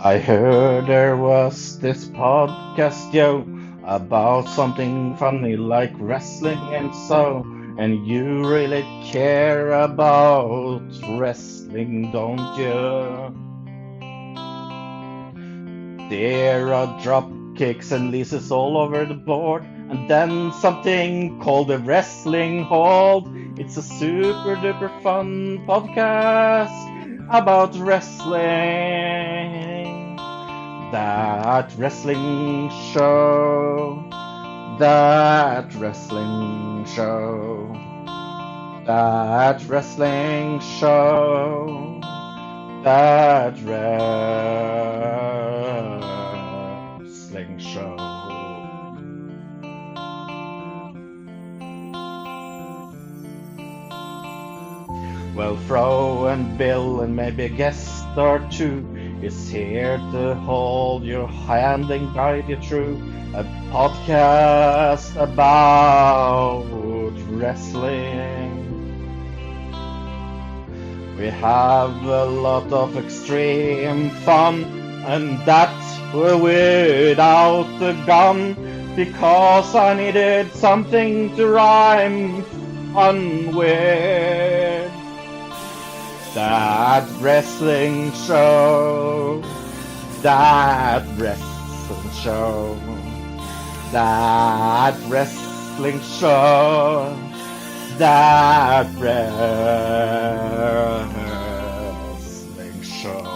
I heard there was this podcast, yo, about something funny like wrestling and so. And you really care about wrestling, don't you? There are drop kicks and leases all over the board, and then something called the Wrestling Hold. It's a super duper fun podcast about wrestling. That wrestling show. That wrestling show. That wrestling show. That wrestling show. Well, Fro and Bill and maybe a guest or two is here to hold your hand and guide you through a podcast about wrestling. We have a lot of extreme fun, and that's without the gun, because I needed something to rhyme fun with. That wrestling show, that wrestling show, that wrestling show, that wrestling show.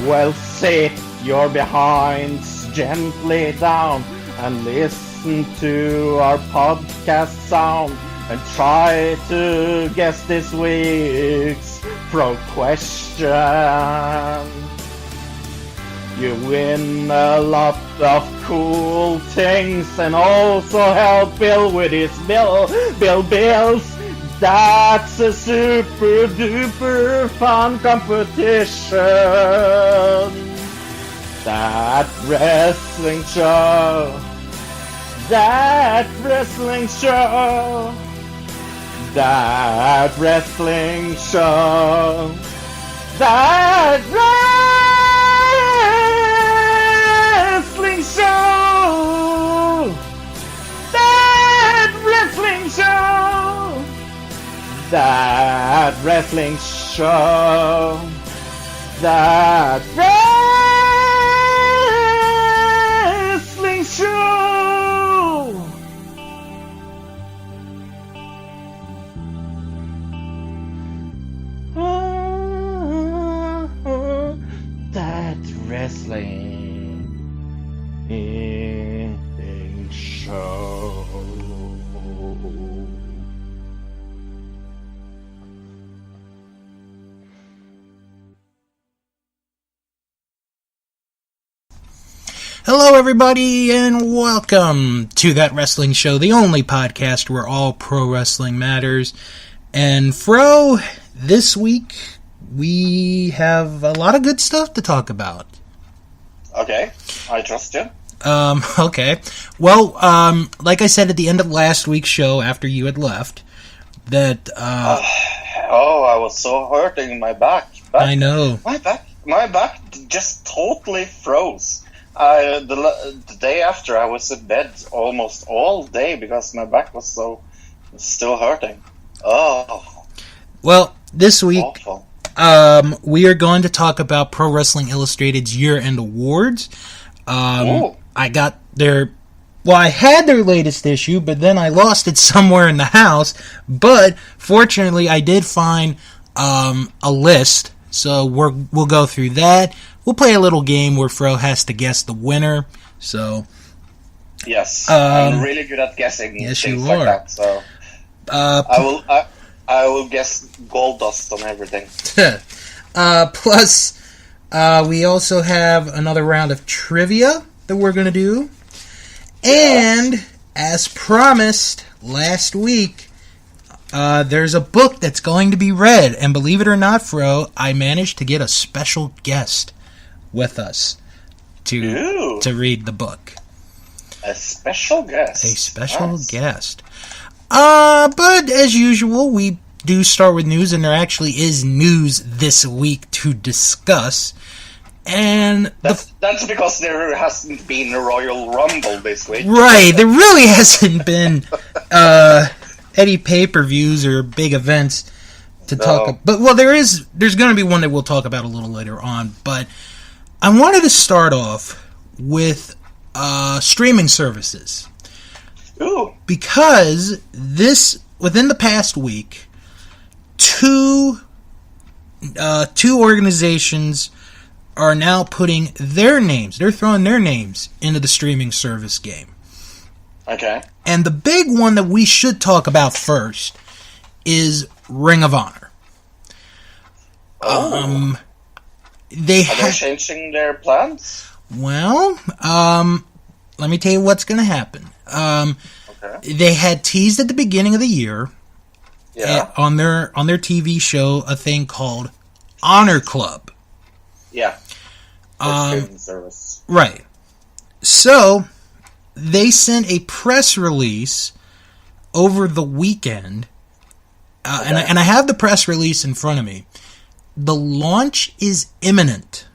Well, sit your behinds gently down and listen to our podcast sound, and try to guess this week's pro question. You win a lot of cool things, and also help Bill with his bills. That's a super duper fun competition. That wrestling show. That wrestling show. That wrestling show. That wrestling show. That wrestling show. That wrestling show. That wrestling show. That wrestling show. Hello, everybody, and welcome to That Wrestling Show, the only podcast where all pro wrestling matters. And Fro, this week we have a lot of good stuff to talk about. Okay, I trust you. Okay. Well, like I said at the end of last week's show, after you had left, that, I was so hurting my back. I know. My back just totally froze. The day after, I was in bed almost all day because my back was still hurting. Oh. Well, this week, awful. We are going to talk about Pro Wrestling Illustrated's year-end awards. I got their... Well, I had their latest issue, but then I lost it somewhere in the house. But, fortunately, I did find a list, so we'll go through that. We'll play a little game where Fro has to guess the winner. So, yes, I'm really good at guessing yes, things you like are. that. So, I will guess gold dust on everything. Plus, we also have another round of trivia that we're going to do. And, as promised last week, there's a book that's going to be read. And believe it or not, Fro, I managed to get a special guest with us to read the book. A special guest. A special guest. But as usual, we do start with news, and there actually is news this week to discuss. And that's because there hasn't been a Royal Rumble this week. Right, there really hasn't been any pay-per-views or big events to talk about. But, well, there's going to be one that we'll talk about a little later on. But I wanted to start off with streaming services. Ooh. Because within the past week, two organizations are now putting their names, they're throwing their names into the streaming service game. Okay. And the big one that we should talk about first is Ring of Honor. Oh. Are they changing their plans? Well, let me tell you what's going to happen. Okay. They had teased at the beginning of the year on their TV show a thing called Honor Club. Yeah. Streaming service. Right. So they sent a press release over the weekend, and I have the press release in front of me. The launch is imminent.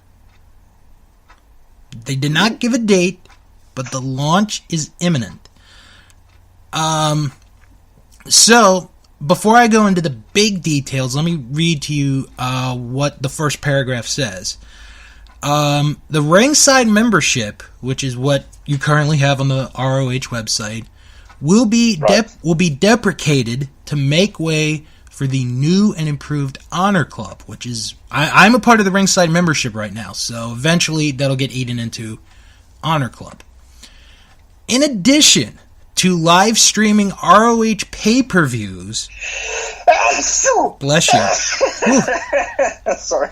They did not give a date, but the launch is imminent. So, before I go into the big details, let me read to you what the first paragraph says. The Ringside membership, which is what you currently have on the ROH website, will be deprecated to make way for the new and improved Honor Club, which is... I'm a part of the Ringside membership right now, so eventually that'll get eaten into Honor Club. In addition to live streaming ROH pay-per-views... Bless you. Sorry.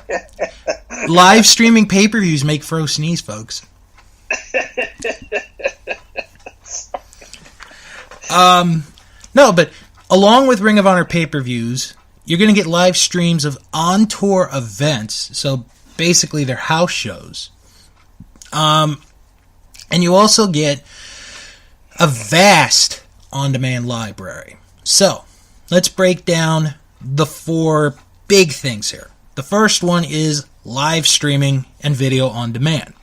Live streaming pay-per-views make Fro sneeze, folks. No, but along with Ring of Honor pay-per-views, you're going to get live streams of on-tour events, so basically they're house shows. And you also get a vast on-demand library. So, let's break down the four big things here. The first one is live streaming and video on demand.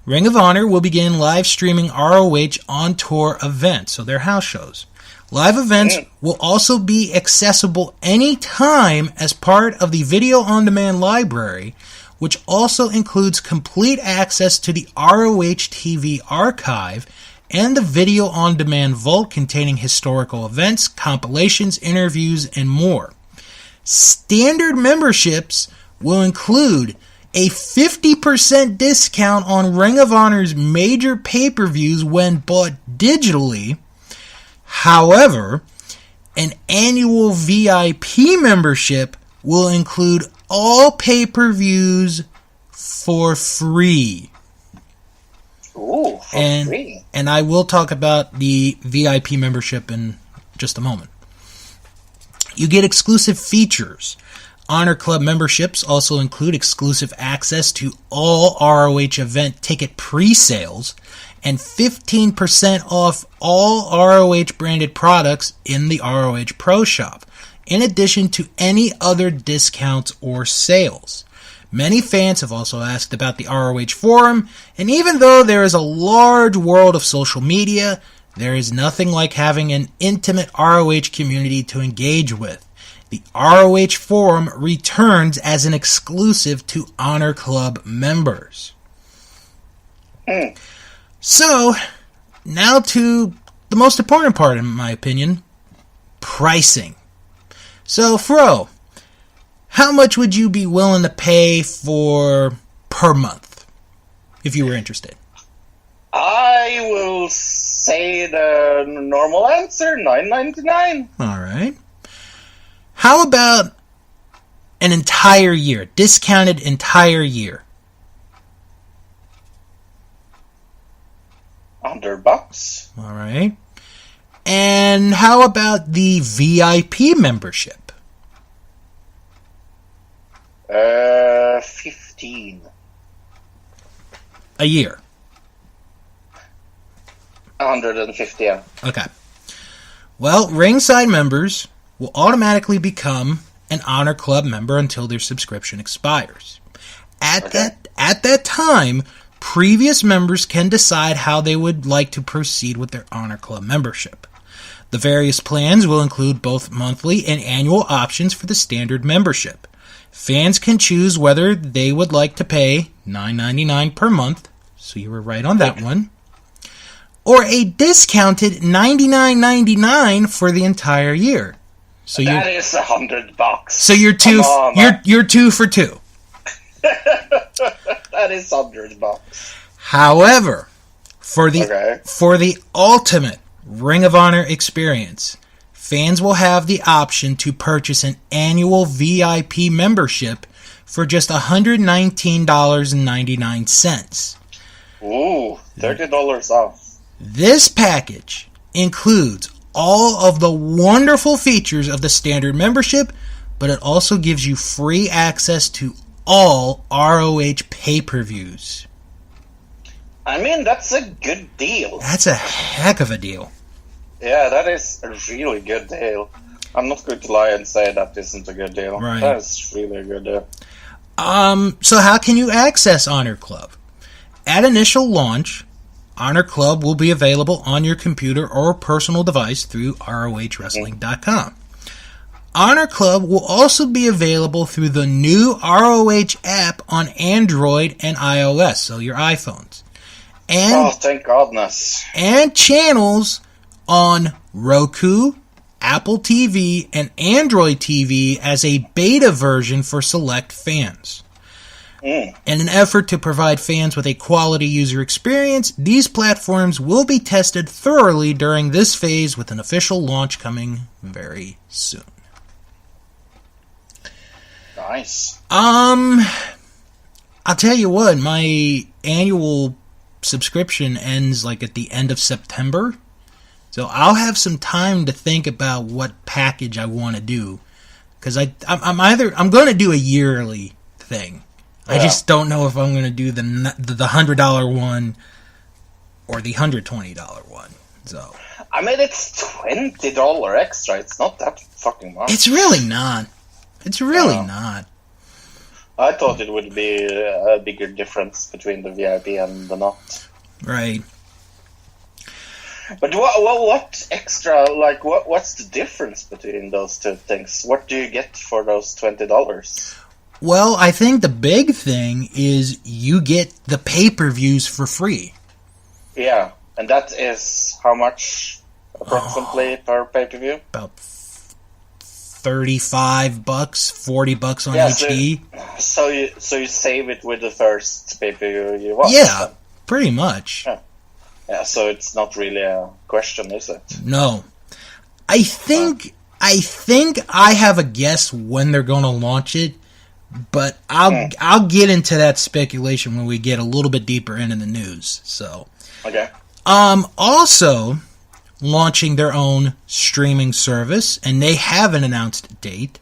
Ring of Honor will begin live streaming ROH on-tour events, so they're house shows. Live events will also be accessible anytime as part of the video on demand library, which also includes complete access to the ROH TV archive and the video on demand vault containing historical events, compilations, interviews, and more. Standard memberships will include a 50% discount on Ring of Honor's major pay-per-views when bought digitally. However, an annual VIP membership will include all pay-per-views for free. Ooh, for free. And I will talk about the VIP membership in just a moment. You get exclusive features. Honor Club memberships also include exclusive access to all ROH event ticket pre-sales and 15% off all ROH branded products in the ROH Pro Shop, in addition to any other discounts or sales. Many fans have also asked about the ROH Forum, and even though there is a large world of social media, there is nothing like having an intimate ROH community to engage with. The ROH Forum returns as an exclusive to Honor Club members. So, now to the most important part, in my opinion, pricing. So, Fro, how much would you be willing to pay per month, if you were interested? I will say the normal answer, $9.99. All right. How about an entire year, discounted entire year? $100. All right. And how about the VIP membership? 15. A year. 150, yeah. Okay. Well, ringside members will automatically become an Honor Club member until their subscription expires. At that time, previous members can decide how they would like to proceed with their Honor Club membership. The various plans will include both monthly and annual options for the standard membership. Fans can choose whether they would like to pay $9.99 per month, so you were right on that one, or a discounted $99.99 for the entire year. So that is $100. So you're you're 2 for 2. That is $100. However, for the ultimate Ring of Honor experience, fans will have the option to purchase an annual VIP membership for just $119.99. Ooh, $30 off. This package includes all of the wonderful features of the standard membership, but it also gives you free access to all ROH pay-per-views. I mean, that's a good deal. That's a heck of a deal. Yeah, that is a really good deal. I'm not going to lie and say that isn't a good deal. Right. That is really a good deal. So how can you access Honor Club? At initial launch, Honor Club will be available on your computer or personal device through ROHWrestling.com. Honor Club will also be available through the new ROH app on Android and iOS, so your iPhones. And, thank goodness. And channels on Roku, Apple TV, and Android TV as a beta version for select fans. In an effort to provide fans with a quality user experience, these platforms will be tested thoroughly during this phase with an official launch coming very soon. Nice. I'll tell you what, my annual subscription ends like at the end of September. So I'll have some time to think about what package I want to do. Because I'm going to do a yearly thing. Yeah. I just don't know if I'm going to do the $100 one or the $120 one. So I mean, it's $20 extra. It's not that fucking much. It's really not. It's really not. I thought it would be a bigger difference between the VIP and the not. Right. But what extra, like, what's the difference between those two things? What do you get for those $20? Well, I think the big thing is you get the pay-per-views for free. Yeah, and that is how much approximately per pay-per-view? About $35, $40 on HD. So you save it with the first pay-per-view you watch? Yeah, pretty much. Yeah, so it's not really a question, is it? No. I think I have a guess when they're going to launch it, but I'll get into that speculation when we get a little bit deeper into the news. So. Okay. Also launching their own streaming service, and they have an announced date.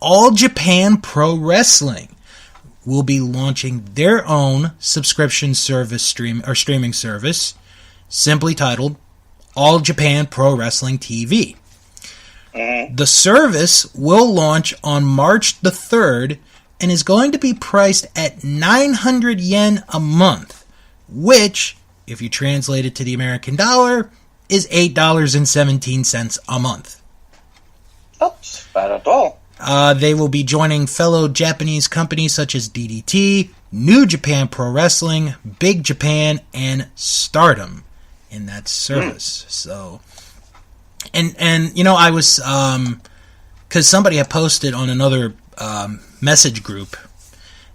All Japan Pro Wrestling will be launching their own subscription service streaming service, simply titled All Japan Pro Wrestling TV. Mm-hmm. The service will launch on March the 3rd and is going to be priced at 900 yen a month, which, if you translate it to the American dollar, is $8.17 a month. Not bad at all. They will be joining fellow Japanese companies such as DDT, New Japan Pro Wrestling, Big Japan, and Stardom in that service. So, and you know, I was because somebody had posted on another message group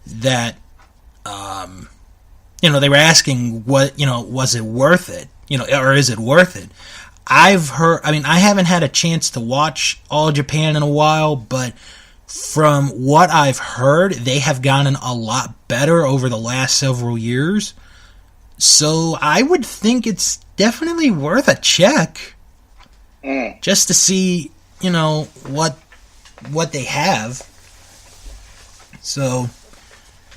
that you know, they were asking what, you know, was it worth it, you know, or is it worth it? I've heard, I mean, I haven't had a chance to watch All Japan in a while, but from what I've heard, they have gotten a lot better over the last several years. So I would think it's definitely worth a check. Just to see, you know, what they have. So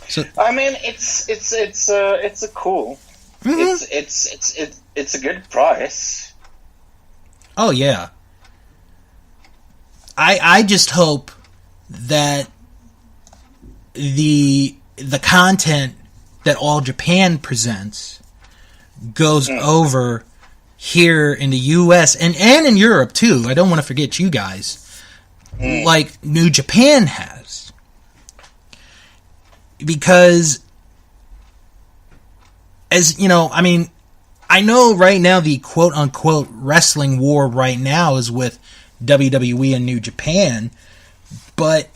So, I mean, it's a cool. mm-hmm. It's a good price. Oh yeah. I just hope that the content that All Japan presents goes over here in the U.S. and in Europe too. I don't want to forget you guys, like New Japan has, because as you know, I mean, I know right now the quote unquote wrestling war right now is with WWE and New Japan, but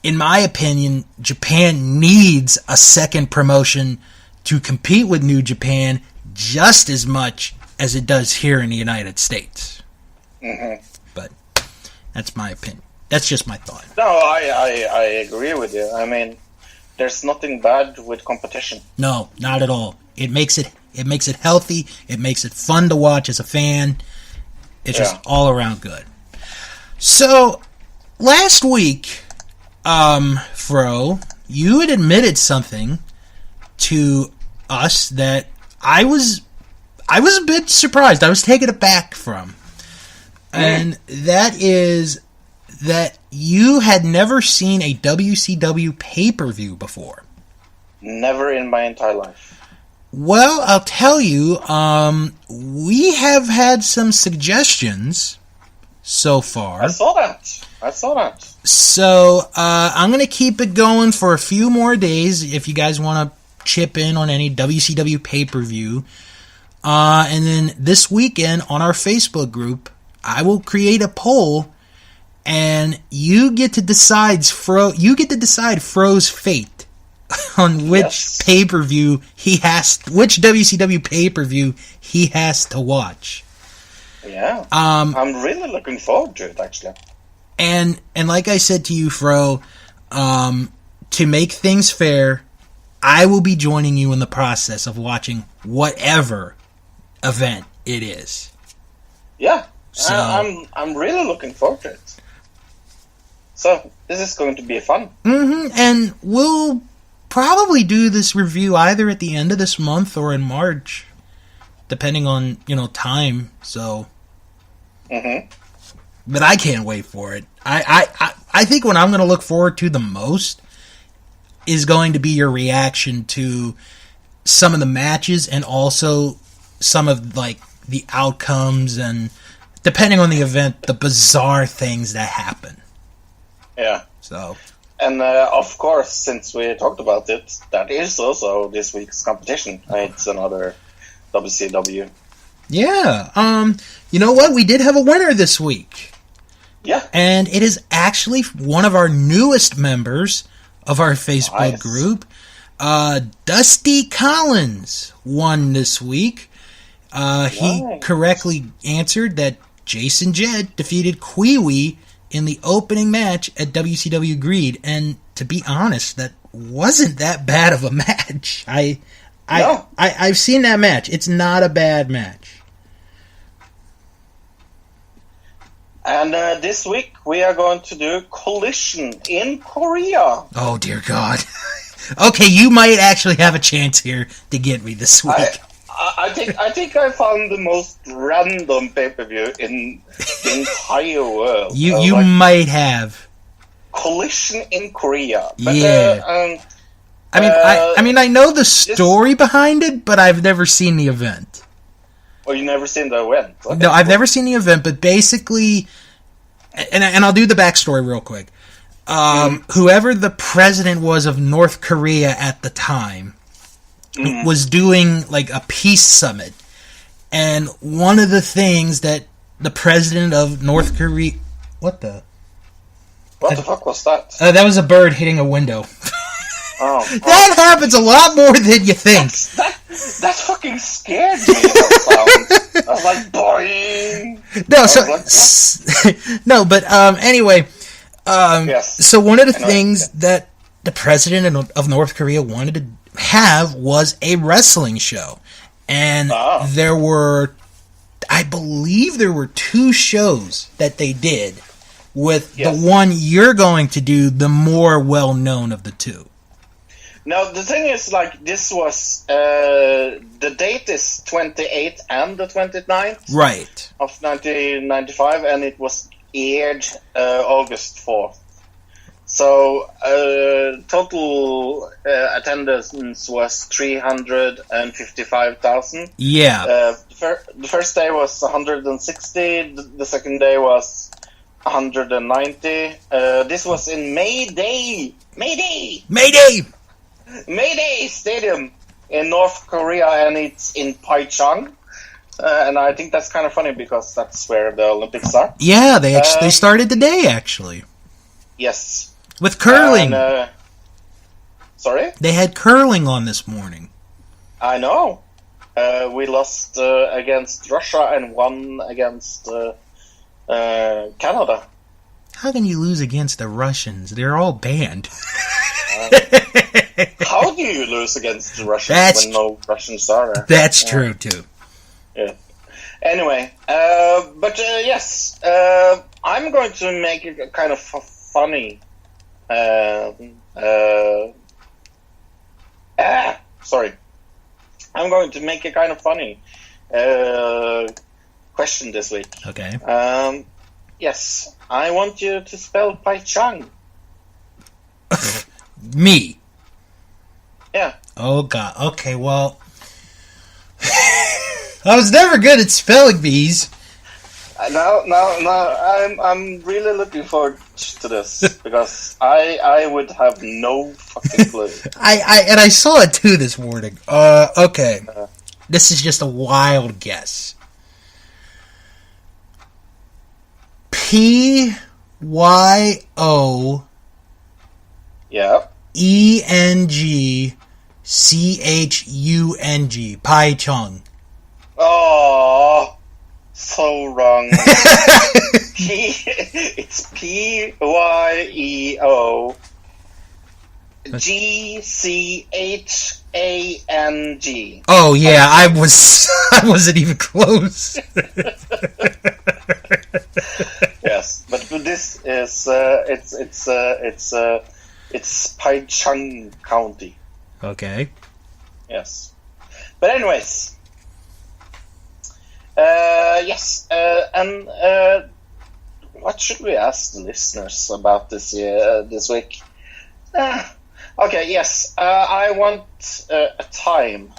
in my opinion, Japan needs a second promotion to compete with New Japan just as much as it does here in the United States. Mm-hmm. But that's my opinion. That's just my thought. No, I agree with you. I mean, there's nothing bad with competition. No, not at all. It makes it healthy. It makes it fun to watch as a fan. It's just all around good. So, last week, Fro, you had admitted something to us that I was a bit surprised. I was taken aback from. And that is that you had never seen a WCW pay-per-view before. Never in my entire life. Well, I'll tell you, we have had some suggestions so far. I saw that. So, I'm going to keep it going for a few more days if you guys want to chip in on any WCW pay-per-view. And then this weekend on our Facebook group, I will create a poll, and you get to decide Fro's fate on which pay-per-view which WCW pay-per-view he has to watch. Yeah. I'm really looking forward to it, actually. And like I said to you, Fro, to make things fair, I will be joining you in the process of watching whatever event it is. Yeah. So, I'm really looking forward to it. So, this is going to be fun. Mm-hmm. And we'll probably do this review either at the end of this month or in March, depending on, time. So, but I can't wait for it. I think what I'm going to look forward to the most is going to be your reaction to some of the matches and also some of the outcomes and, depending on the event, the bizarre things that happen. Yeah. So. And of course, since we talked about it, that is also this week's competition. It's another WCW. Yeah. You know what? We did have a winner this week. Yeah. And it is actually one of our newest members of our Facebook group. Dusty Collins won this week. He correctly answered that Jason Jett defeated Kwee in the opening match at WCW Greed, and to be honest, that wasn't that bad of a match. I've seen that match. It's not a bad match. And this week we are going to do Collision in Korea. Oh dear God. Okay, you might actually have a chance here to get me this week. I think I found the most random pay-per-view in the entire world. You might have. Collision in Korea. But, yeah. I know the story behind it, but I've never seen the event. Oh, you never seen the event? Okay. No, I've never seen the event, but basically, and I'll do the backstory real quick. Whoever the president was of North Korea at the time was doing a peace summit, and one of the things that the president of North Korea... What the fuck was that? That was a bird hitting a window. That happens a lot more than you think. That fucking scared me. That sound. I was like, boing. Anyway. Yes. So one of the things that the president of North Korea wanted to have was a wrestling show. And I believe there were 2 shows that they did, with the one you're going to do the more well-known of the 2. Now, the thing is, like, this was, the date is 28th and the 29th Right. of 1995, and it was aired August 4th. So, total attendance was 355,000. Yeah. The first day was 160, the second day was 190. This was in Mayday Stadium in North Korea, and it's in Pyeongchang. And I think that's kind of funny because that's where the Olympics are. Yeah, they started today, actually. Yes. With curling. Sorry? They had curling on this morning. I know. We lost against Russia and won against Canada. How can you lose against the Russians? They're all banned. How do you lose against the Russians when no Russians are there? That's true, too. Yeah. Anyway, yes, I'm going to make it a kind of funny. Sorry. I'm going to make a kind of funny question this week. Okay. Yes, I want you to spell Pyeongchang. Me. Yeah. Oh, God. Okay, well... I was never good at spelling bees. No, I'm really looking forward to this because I would have no fucking clue. I saw it too this morning. Okay. This is just a wild guess. Pyoeng Yeah. ENGCHUNG. Pyeongchang. Oh, so wrong. It's PYEO GCHANG. Oh yeah, I wasn't even close. Yes, but this is it's Pyeongchang County. Okay. Yes, but anyways. Yes, and what should we ask the listeners about this week? Okay, yes, I want a time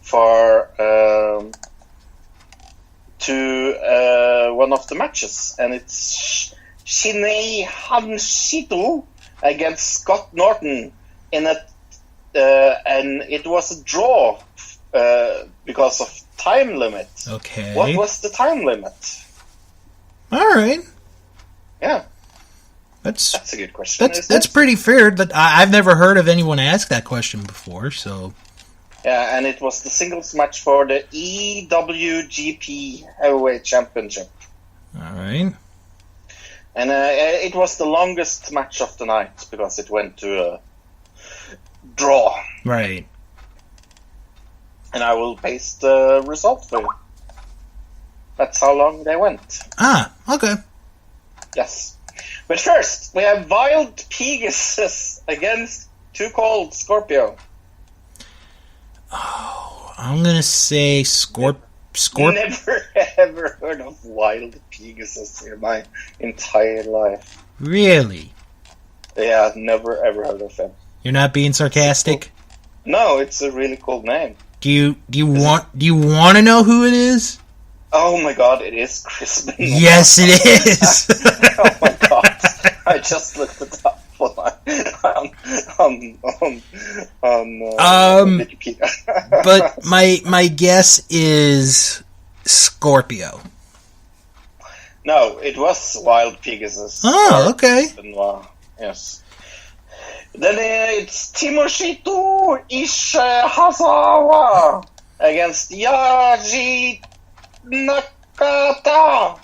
for one of the matches, and it's Shinhei Hanshito against Scott Norton in a and it was a draw because of time limit. Okay. What was the time limit? All right. Yeah. That's a good question. That's pretty fair. That I've never heard of anyone ask that question before. So. Yeah, and it was the singles match for the EWGP Heavyweight Championship. All right. And it was the longest match of the night because it went to a draw. Right. And I will paste the result for you. That's how long they went. Ah, okay. Yes. But first, we have Wild Pegasus against Too Cold Scorpio. Oh, I'm going to say Scorpio. Never ever heard of Wild Pegasus in my entire life. Really? Yeah, never ever heard of him. You're not being sarcastic? No, it's a really cool name. Do you want to know who it is? Oh my god, it is Chris Benoit. Yes, it is. Oh my god, I just looked it up on Wikipedia. But my guess is Scorpio. No, it was Wild Pegasus. Oh, okay. Benoit. Yes. Then it's Tomohito Ishihasawa against Yaji Nakata.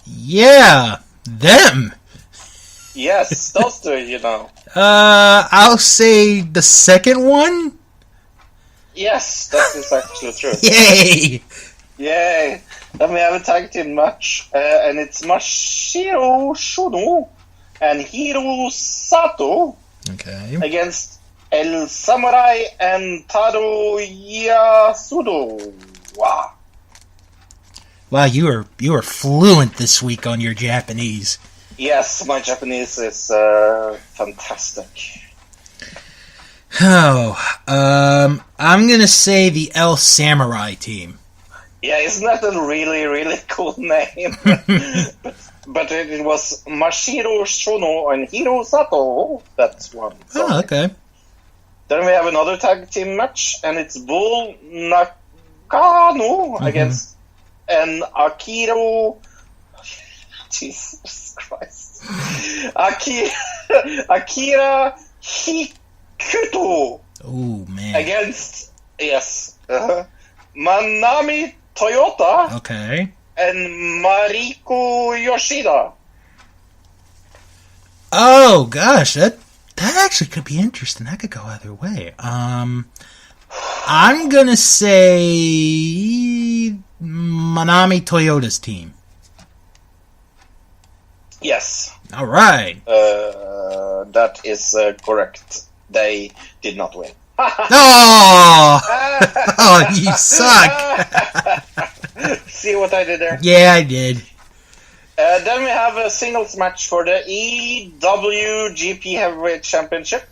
Yeah, them. Yes, those two, you know. I'll say the second one. Yes, that is actually true. Yay! Yay! Then we have a tag team match, and it's Masahiro Shuno and Hiro Sato Okay. against El Samurai and Taro Yasudo. Wow. Wow, you are fluent this week on your Japanese. Yes, my Japanese is fantastic. Oh, I'm gonna say the El Samurai team. Yeah, isn't that a really, really cool name? but it was Mashiro Shono and Hiro Sato. That's one. So. Oh, okay. Then we have another tag team match, and it's Bull Nakano against and Akira. Jesus Christ. Akira Hikuto. Oh, man. Against, yes, Manami Toyota Okay. and Mariko Yoshida. Oh, gosh, that actually could be interesting. That could go either way. I'm gonna say Manami Toyota's team. Yes. All right. That is correct. They did not win. Oh! Oh, you suck. See what I did there? Yeah, I did. Then we have a singles match for the EWGP Heavyweight Championship.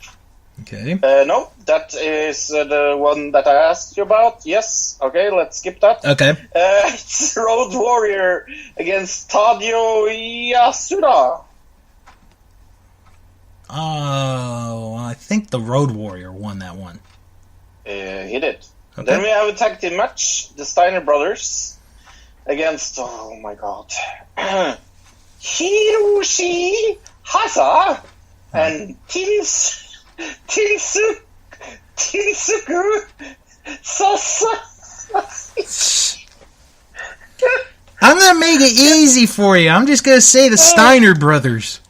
Okay. No, that is the one that I asked you about. Yes. Okay, let's skip that. Okay. It's Road Warrior against Tadio Yasuda. Oh, I think the Road Warrior won that one. He did. Okay. Then we have a tag team match. The Steiner Brothers against, oh my god, Hiroshi Hasa and Tinsuku Sasa. I'm gonna make it easy for you. I'm just gonna say the Steiner Brothers.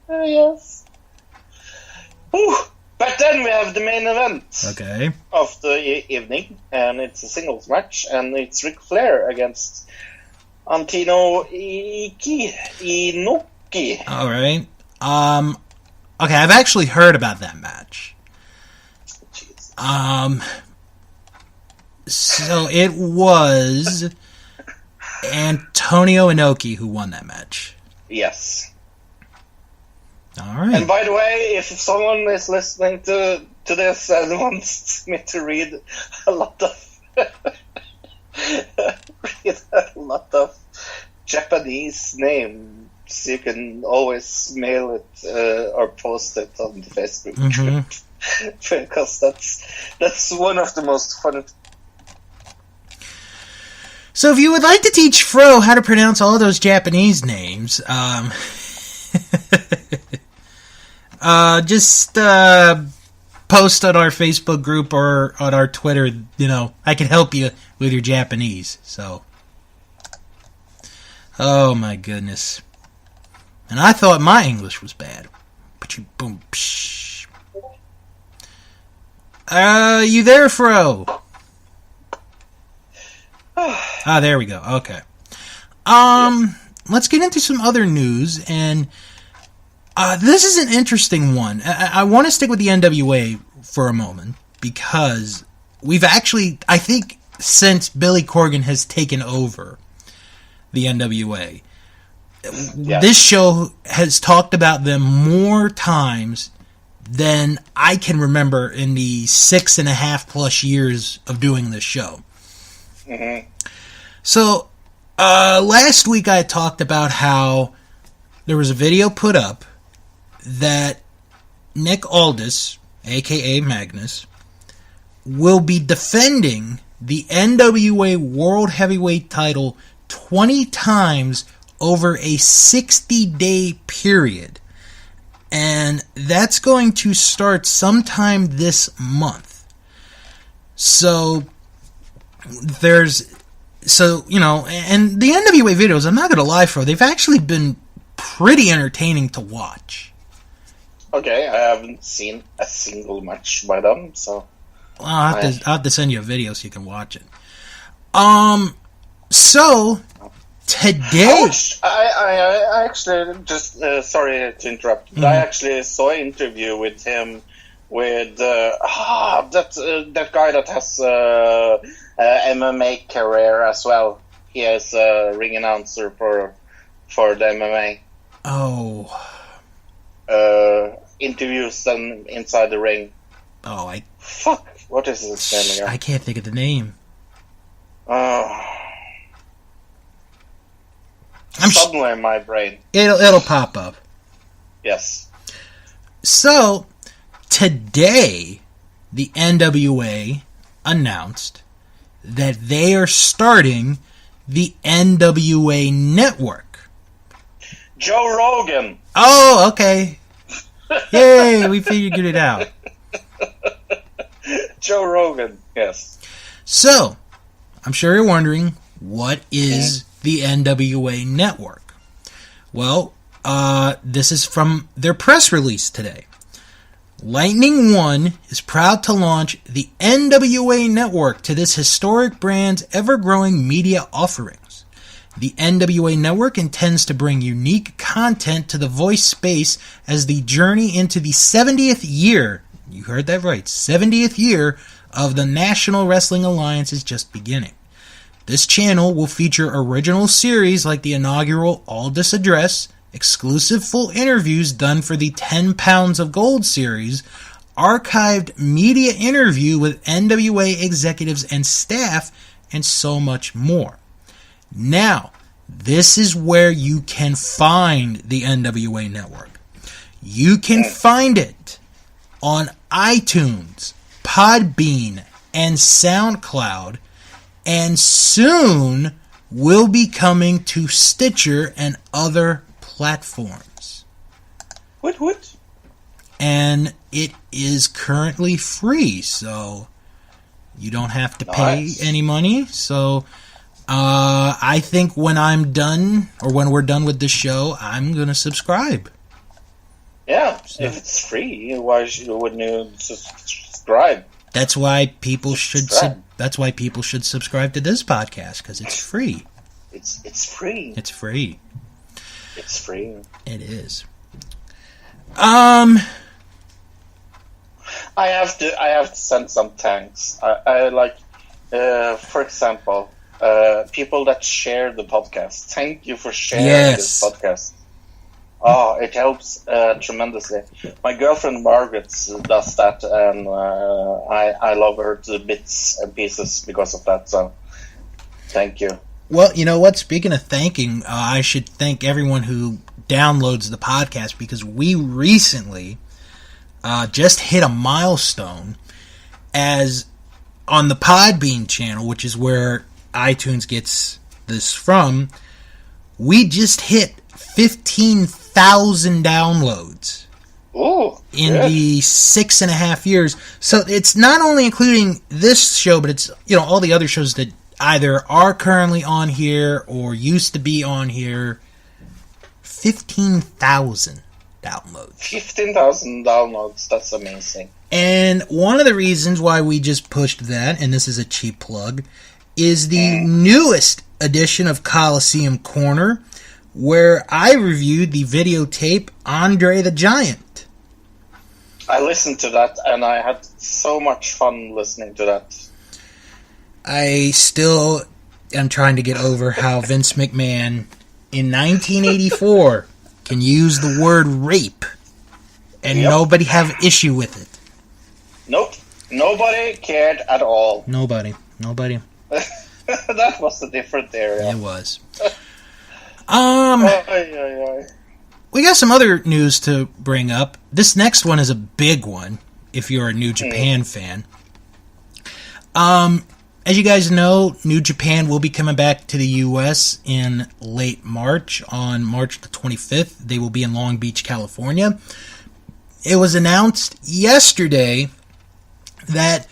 Yes. Ooh. But then we have the main event Okay. of the evening, and it's a singles match, and it's Ric Flair against Antino Inoki. All right. Okay, I've actually heard about that match. Jeez. So it was Antonio Inoki who won that match. Yes. All right. And by the way, if someone is listening to this and wants me to read a lot of Japanese names, you can always mail it or post it on the Facebook group because that's one of the most fun. So if you would like to teach Fro how to pronounce all those Japanese names, just post on our Facebook group or on our Twitter. You know, I can help you with your Japanese. So, oh my goodness. And I thought my English was bad. But you boom. Psh. You there, Fro? Ah, there we go. Okay. Let's get into some other news, and this is an interesting one. I want to stick with the NWA for a moment, because we've actually, I think, since Billy Corgan has taken over the NWA, this show has talked about them more times than I can remember in the 6.5+ years of doing this show. Mm-hmm. So, last week I talked about how there was a video put up that Nick Aldis, a.k.a. Magnus, will be defending the NWA World Heavyweight title 20 times over a 60-day period. And that's going to start sometime this month. So, and the NWA videos, I'm not going to lie, they've actually been pretty entertaining to watch. Okay, I haven't seen a single match by them, so... Well, I'll have to send you a video so you can watch it. So, today. I actually just sorry to interrupt. But I actually saw an interview with him with that guy that has MMA career as well. He is a ring announcer for the MMA. Oh. Interviews them inside the ring. Oh, Fuck. What is his name again? I can't think of the name. Suddenly in my brain. It'll pop up. Yes. So, today, the NWA announced that they are starting the NWA Network. Joe Rogan. Oh, okay. Yay, we figured it out. Joe Rogan, yes. So, I'm sure you're wondering, what is the NWA Network? Well, this is from their press release today. Lightning One is proud to launch the NWA Network to this historic brand's ever-growing media offerings. The NWA Network intends to bring unique content to the voice space as the journey into the 70th year, you heard that right, 70th year of the National Wrestling Alliance is just beginning. This channel will feature original series like the inaugural Aldous Address, exclusive full interviews done for the 10 Pounds of Gold series, archived media interview with NWA executives and staff, and so much more. Now, this is where you can find the NWA Network. You can find it on iTunes, Podbean, and SoundCloud, and soon will be coming to Stitcher and other platforms. What? And it is currently free, so you don't have to pay any money. So I think when I'm done, or when we're done with this show, I'm going to subscribe. Yeah, so, if it's free, wouldn't you subscribe? That's why people should. That's why people should subscribe to this podcast, because it's free. It's free. It's free. It's free. It is. I have to send some thanks. I like, for example, people that share the podcast. Thank you for sharing this podcast. Oh, it helps tremendously. My girlfriend Margaret does that, and I love her to bits and pieces because of that. So, thank you. Well, you know what? Speaking of thanking, I should thank everyone who downloads the podcast, because we recently just hit a milestone as on the Podbean channel, which is where iTunes gets this from. We just hit 15,000 downloads in the 6.5 years. So it's not only including this show, but it's all the other shows that either are currently on here or used to be on here. 15,000 downloads. 15,000 downloads. That's amazing. And one of the reasons why we just pushed that, and this is a cheap plug, is the newest edition of Coliseum Corner, where I reviewed the videotape Andre the Giant. I listened to that, and I had so much fun listening to that. I still am trying to get over how Vince McMahon, in 1984, can use the word rape, and nobody have issue with it. Nope. Nobody cared at all. Nobody. That was a different area. It was. We got some other news to bring up. This next one is a big one, if you're a New Japan fan. As you guys know, New Japan will be coming back to the U.S. in late March. On March the 25th, they will be in Long Beach, California. It was announced yesterday that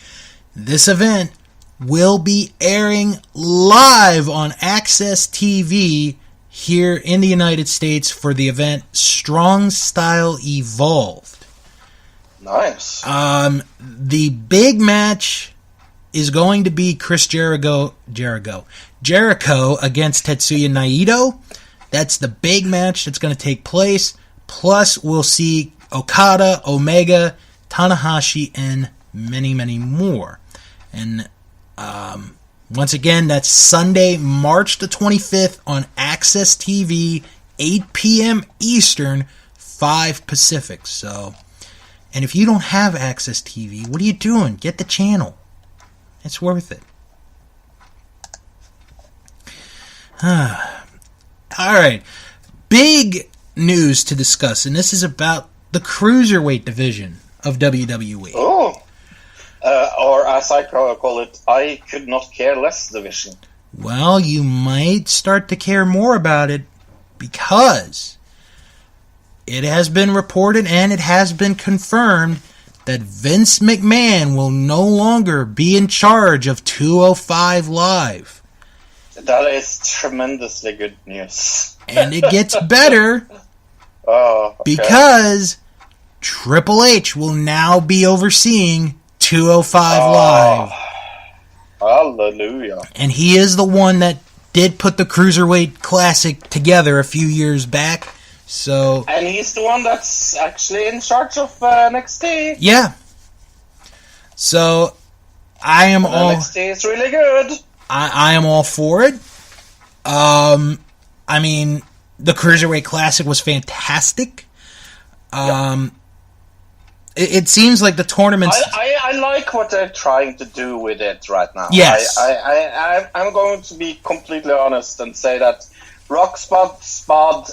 this event will be airing live on Access TV here in the United States for the event Strong Style Evolved. Nice. The big match is going to be Chris Jericho against Tetsuya Naito. That's the big match that's going to take place. Plus, we'll see Okada, Omega, Tanahashi, and many, many more. And once again, that's Sunday, March the 25th on Access TV, 8 p.m. Eastern, 5 Pacific. So, and if you don't have Access TV, what are you doing? Get the channel. It's worth it. All right. Big news to discuss, and this is about the cruiserweight division of WWE. Oh. Or as I call it, I could not care less division. Well, you might start to care more about it because it has been reported and it has been confirmed that Vince McMahon will no longer be in charge of 205 Live. That is tremendously good news. And it gets better okay. because Triple H will now be overseeing 205 Live. Hallelujah. And he is the one that did put the Cruiserweight Classic together a few years back. So, and he's the one that's actually in charge of NXT. Yeah. So, I am all... NXT is really good. I am all for it. I mean, the Cruiserweight Classic was fantastic. It seems like the tournaments... I like what they're trying to do with it right now. Yes. I'm going to be completely honest and say that Rock Spud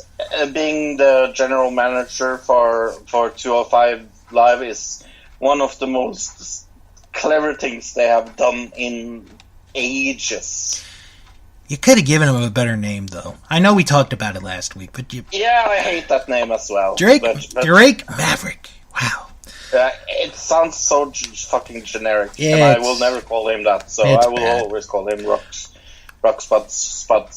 being the general manager for 205 Live is one of the most clever things they have done in ages. You could have given him a better name, though. I know we talked about it last week, but you... Yeah, I hate that name as well. Drake Maverick. Wow. It sounds so fucking generic, Yeah, and I will never call him that, so I will always call him Rock Spud.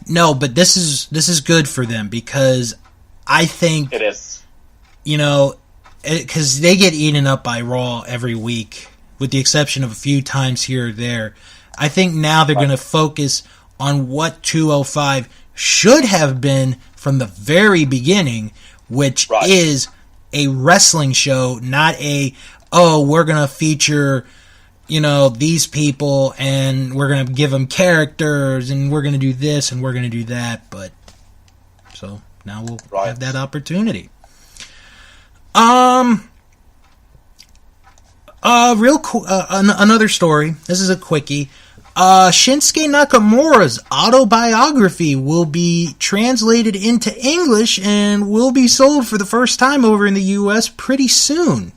No, but this is good for them because I think... It is. You know, because they get eaten up by Raw every week, with the exception of a few times here or there. I think now they're going to focus on what 205 should have been from the very beginning, which is a wrestling show, not we're going to feature, these people and we're going to give them characters and we're going to do this and we're going to do that. But so now we'll have that opportunity. Another story. This is a quickie. Shinsuke Nakamura's autobiography will be translated into English and will be sold for the first time over in the U.S. pretty soon.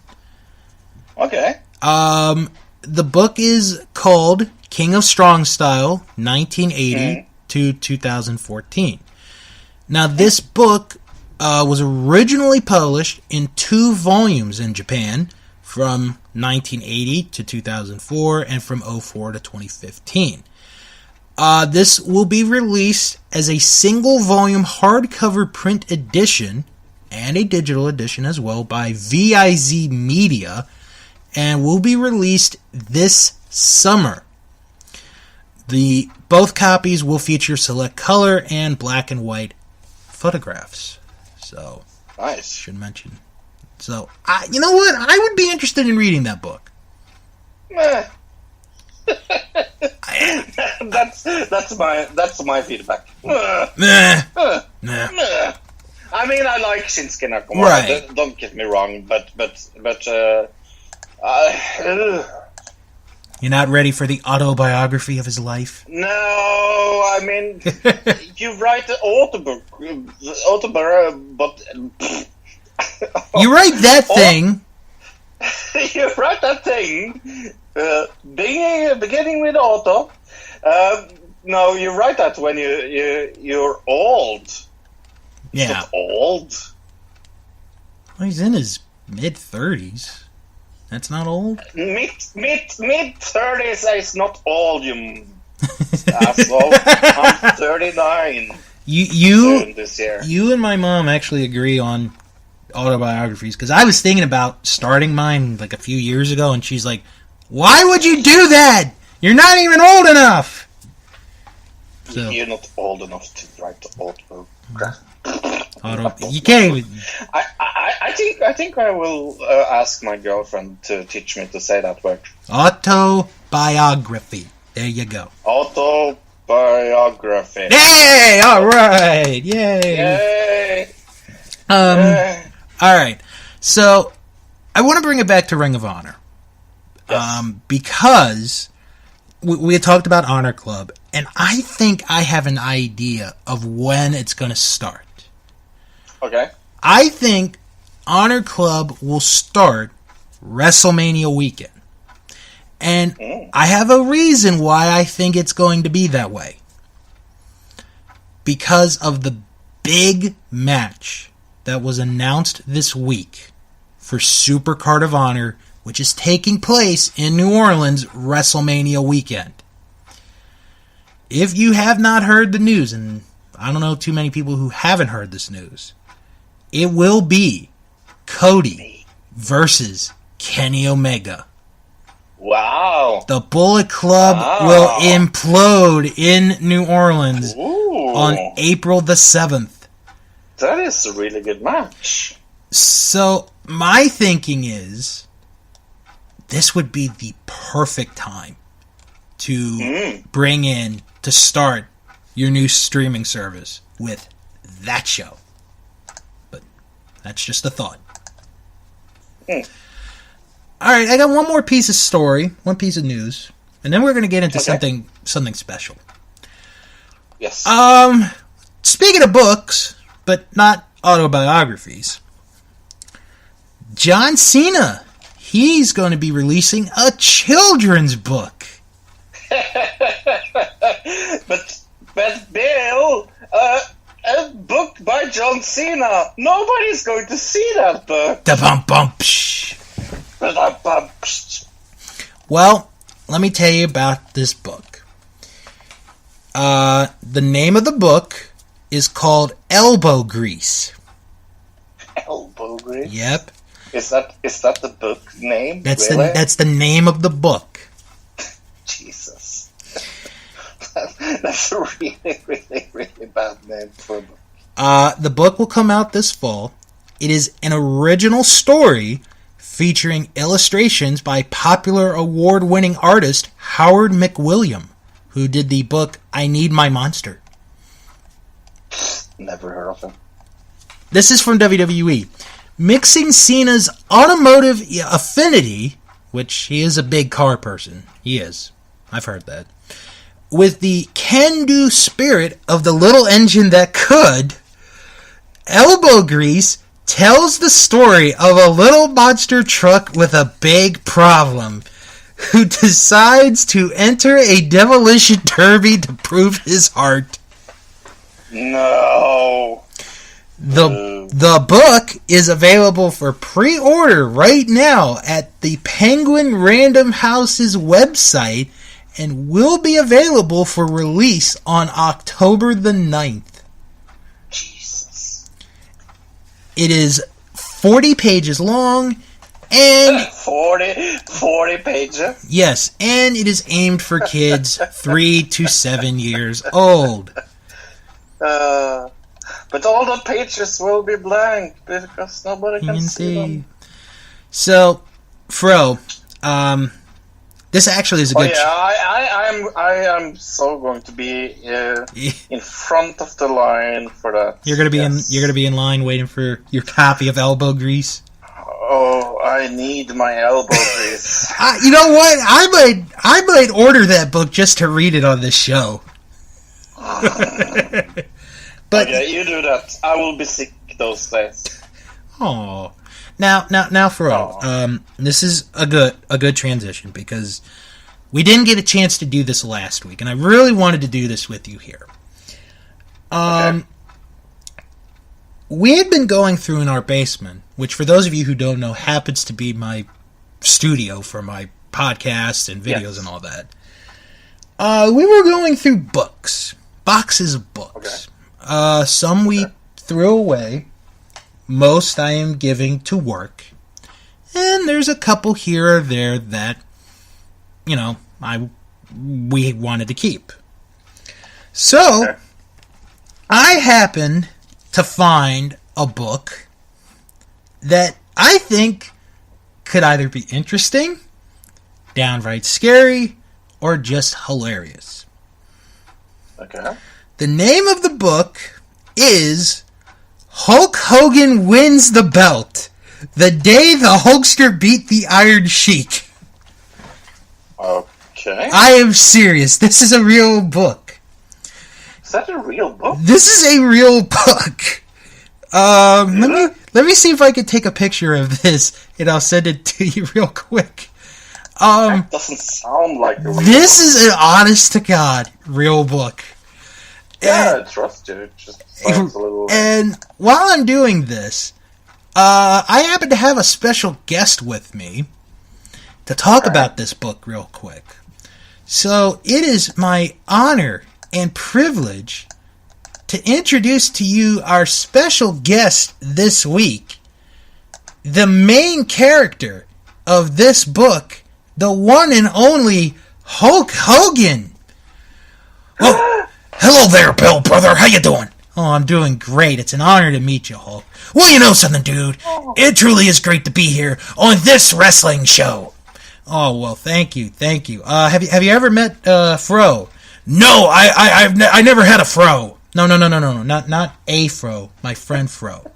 Okay. The book is called King of Strong Style, 1980 to 2014. Now, this book was originally published in 2 volumes in Japan from 1980 to 2004 and from 2004 to 2015. This will be released as a single volume hardcover print edition and a digital edition as well by VIZ Media and will be released this summer. Both copies will feature select color and black and white photographs. So, nice. Should mention. So, you know what? I would be interested in reading that book. That's my feedback. Nah. I mean, I like Shinsuke Nakamura. Right. Don't get me wrong, but you're not ready for the autobiography of his life? No, I mean, you write the autobiography, but you write that thing. You write that thing. Beginning with auto. No, you write that when you're old. Yeah. Not old. Well, he's in his mid-30s. That's not old? Mid-30s is not old, you asshole. I'm 39. You this year. You and my mom actually agree on autobiographies, because I was thinking about starting mine like a few years ago, and she's like, Why would you do that? You're not even old enough. So, you're not old enough to write autograph. You can't even. I think I will ask my girlfriend to teach me to say that word. Autobiography. There you go. Autobiography. Yay! All right. Yay. Yay! All right. So I want to bring it back to Ring of Honor. Yes. Because we had talked about Honor Club, and I think I have an idea of when it's going to start. Okay. I think Honor Club will start WrestleMania weekend. And I have a reason why I think it's going to be that way. Because of the big match that was announced this week for Super Card of Honor, which is taking place in New Orleans WrestleMania weekend. If you have not heard the news, and I don't know too many people who haven't heard this news, it will be Cody versus Kenny Omega. Wow. The Bullet Club will implode in New Orleans on April the 7th. That is a really good match. So, my thinking is, this would be the perfect time to bring in, to start your new streaming service with that show. But that's just a thought. Alright, I got one more piece of story, one piece of news, and then we're going to get into something special. Yes. Speaking of books, but not autobiographies, John Cena, he's going to be releasing a children's book. but Bill, a book by John Cena, nobody's going to see that book. Well, let me tell you about this book. The name of the book is called Elbow Grease. Elbow Grease? Yep. Is that the book name? That's really? that's the name of the book. Jesus. That's a really, really, really bad name for a book. The book will come out this fall. It is an original story featuring illustrations by popular award-winning artist Howard McWilliam, who did the book I Need My Monster. Never heard of him. This is from WWE. Mixing Cena's automotive affinity, which he is a big car person. He is. I've heard that. With the can-do spirit of the little engine that could, Elbow Grease tells the story of a little monster truck with a big problem who decides to enter a demolition derby to prove his heart. No. The book is available for pre-order right now at the Penguin Random House's website and will be available for release on October the 9th. Jesus. It is 40 pages long and 40 pages? Yes, and it is aimed for kids 3 to 7 years old. But all the pages will be blank because nobody can see them. So, Fro, this actually is a good. I am so going to be in front of the line for that. You're gonna be in line waiting for your copy of Elbow Grease. Oh, I need my elbow grease. You know what? I might order that book just to read it on this show. But okay, you do that. I will be sick those days. Oh, now, Fro, this is a good transition because we didn't get a chance to do this last week, and I really wanted to do this with you here. Okay. We had been going through in our basement, which for those of you who don't know happens to be my studio for my podcasts and videos and all that. We were going through boxes of books. Okay. Some we threw away. Most I am giving to work. And there's a couple here or there that we wanted to keep. So, I happened to find a book that I think could either be interesting, downright scary, or just hilarious. Okay. The name of the book is Hulk Hogan Wins the Belt, The Day the Hulkster Beat the Iron Sheik. Okay. I am serious. This is a real book. Is that a real book? This is a real book. Let me see if I can take a picture of this, and I'll send it to you real quick. That doesn't sound like a real This book. is an honest to God real book. Yeah, I trust you. It just sounds a little... And while I'm doing this, I happen to have a special guest with me to talk about this book real quick. So it is my honor and privilege to introduce to you our special guest this week, the main character of this book, the one and only Hulk Hogan. Oh, hello there, Bill, brother. How you doing? Oh, I'm doing great. It's an honor to meet you, Hulk. Well, you know something, dude. It truly is great to be here on this wrestling show. Oh, well, thank you. Have you ever met Fro? No, I never had a Fro. No, not a Fro. My friend Fro.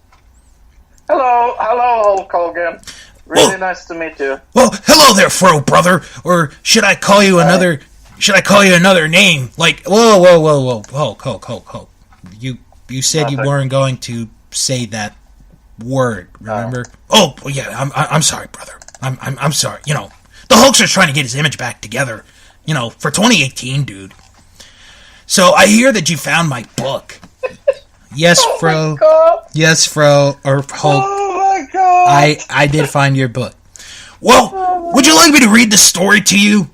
Hello, Hulk Hogan. Really nice to meet you. Well, hello there, Fro, brother. Or should I call you another? Should I call you another name? Like, whoa, Hulk. You said you weren't going to say that word. Remember? Oh, yeah. I'm sorry, brother. I'm sorry. You know, the Hulkster's trying to get his image back together. You know, for 2018, dude. So I hear that you found my book. Yes, Fro. My God. Yes, Fro or Hulk. Oh my God! I did find your book. Well, would you like me to read the story to you?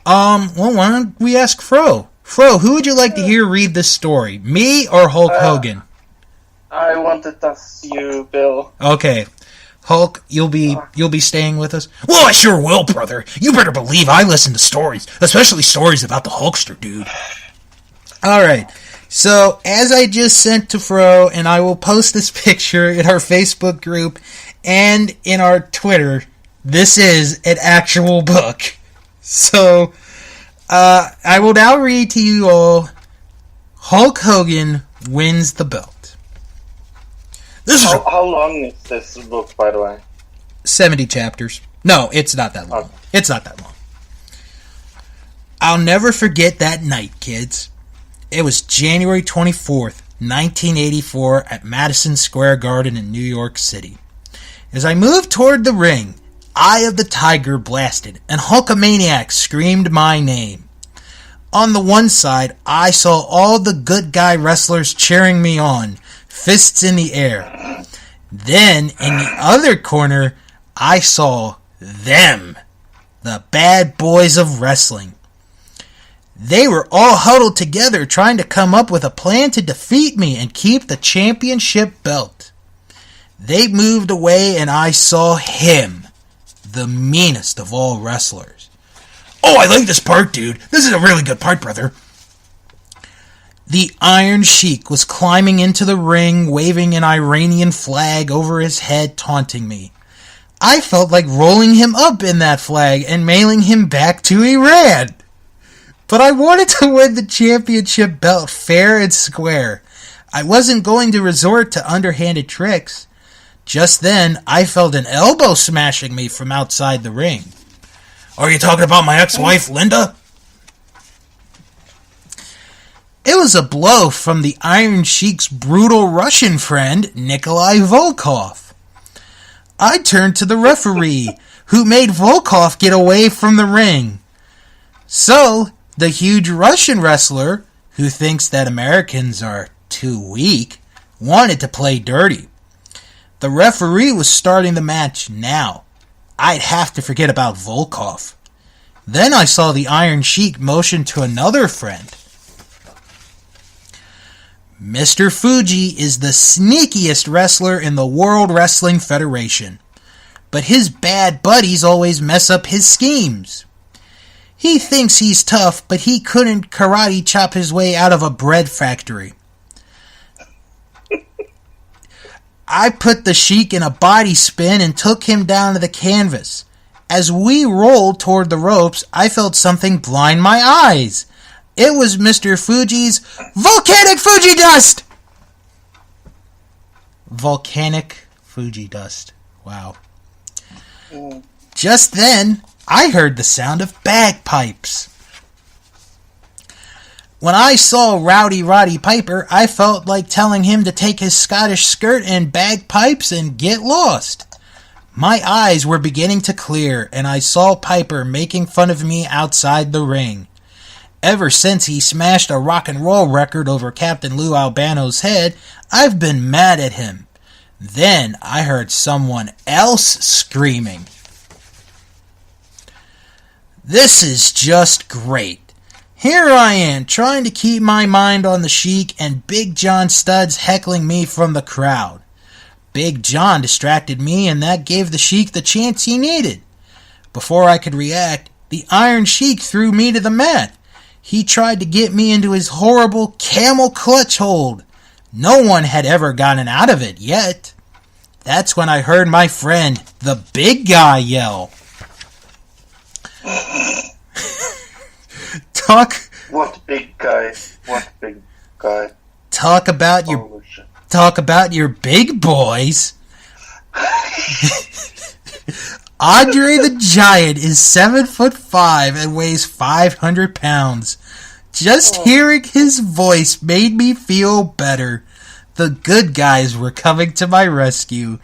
Well, why don't we ask Fro? Fro, who would you like to hear read this story? Me or Hulk Hogan? I wanted to ask you, Bill. Okay. Hulk, you'll be staying with us? Well, I sure will, brother. You better believe I listen to stories, especially stories about the Hulkster, dude. Alright, so as I just sent to Fro, and I will post this picture in our Facebook group and in our Twitter, this is an actual book. So, I will now read to you all Hulk Hogan Wins the Belt. How long is this book, by the way? 70 chapters. No, it's not that long. Okay. It's not that long. I'll never forget that night, kids. It was January 24th, 1984 at Madison Square Garden in New York City. As I moved toward the ring, Eye of the Tiger blasted, and Hulkamaniac screamed my name. On the one side, I saw all the good guy wrestlers cheering me on, fists in the air. Then, in the other corner, I saw them, the bad boys of wrestling. They were all huddled together trying to come up with a plan to defeat me and keep the championship belt. They moved away and I saw him, the meanest of all wrestlers. Oh, I like this part, dude. This is a really good part, brother. The Iron Sheik was climbing into the ring, waving an Iranian flag over his head, taunting me. I felt like rolling him up in that flag and mailing him back to Iran. But I wanted to win the championship belt fair and square. I wasn't going to resort to underhanded tricks. Just then, I felt an elbow smashing me from outside the ring. Are you talking about my ex-wife, Linda? It was a blow from the Iron Sheik's brutal Russian friend, Nikolai Volkov. I turned to the referee, who made Volkov get away from the ring. So, the huge Russian wrestler, who thinks that Americans are too weak, wanted to play dirty. The referee was starting the match now. I'd have to forget about Volkov. Then I saw the Iron Sheik motion to another friend. Mr. Fuji is the sneakiest wrestler in the World Wrestling Federation, but his bad buddies always mess up his schemes. He thinks he's tough, but he couldn't karate chop his way out of a bread factory. I put the Sheik in a body spin and took him down to the canvas. As we rolled toward the ropes, I felt something blind my eyes. It was Mr. Fuji's volcanic Fuji dust! Volcanic Fuji dust. Wow. Just then, I heard the sound of bagpipes. When I saw Rowdy Roddy Piper, I felt like telling him to take his Scottish skirt and bagpipes and get lost. My eyes were beginning to clear, and I saw Piper making fun of me outside the ring. Ever since he smashed a rock and roll record over Captain Lou Albano's head, I've been mad at him. Then I heard someone else screaming. This is just great. Here I am, trying to keep my mind on the Sheik, and Big John Studs heckling me from the crowd. Big John distracted me, and that gave the Sheik the chance he needed. Before I could react, the Iron Sheik threw me to the mat. He tried to get me into his horrible camel clutch hold. No one had ever gotten out of it yet. That's when I heard my friend, the big guy, yell. What big guy? What big guy? Talk about your big boys. Andre the Giant is 7'5" and weighs 500 pounds. Just hearing his voice made me feel better. The good guys were coming to my rescue.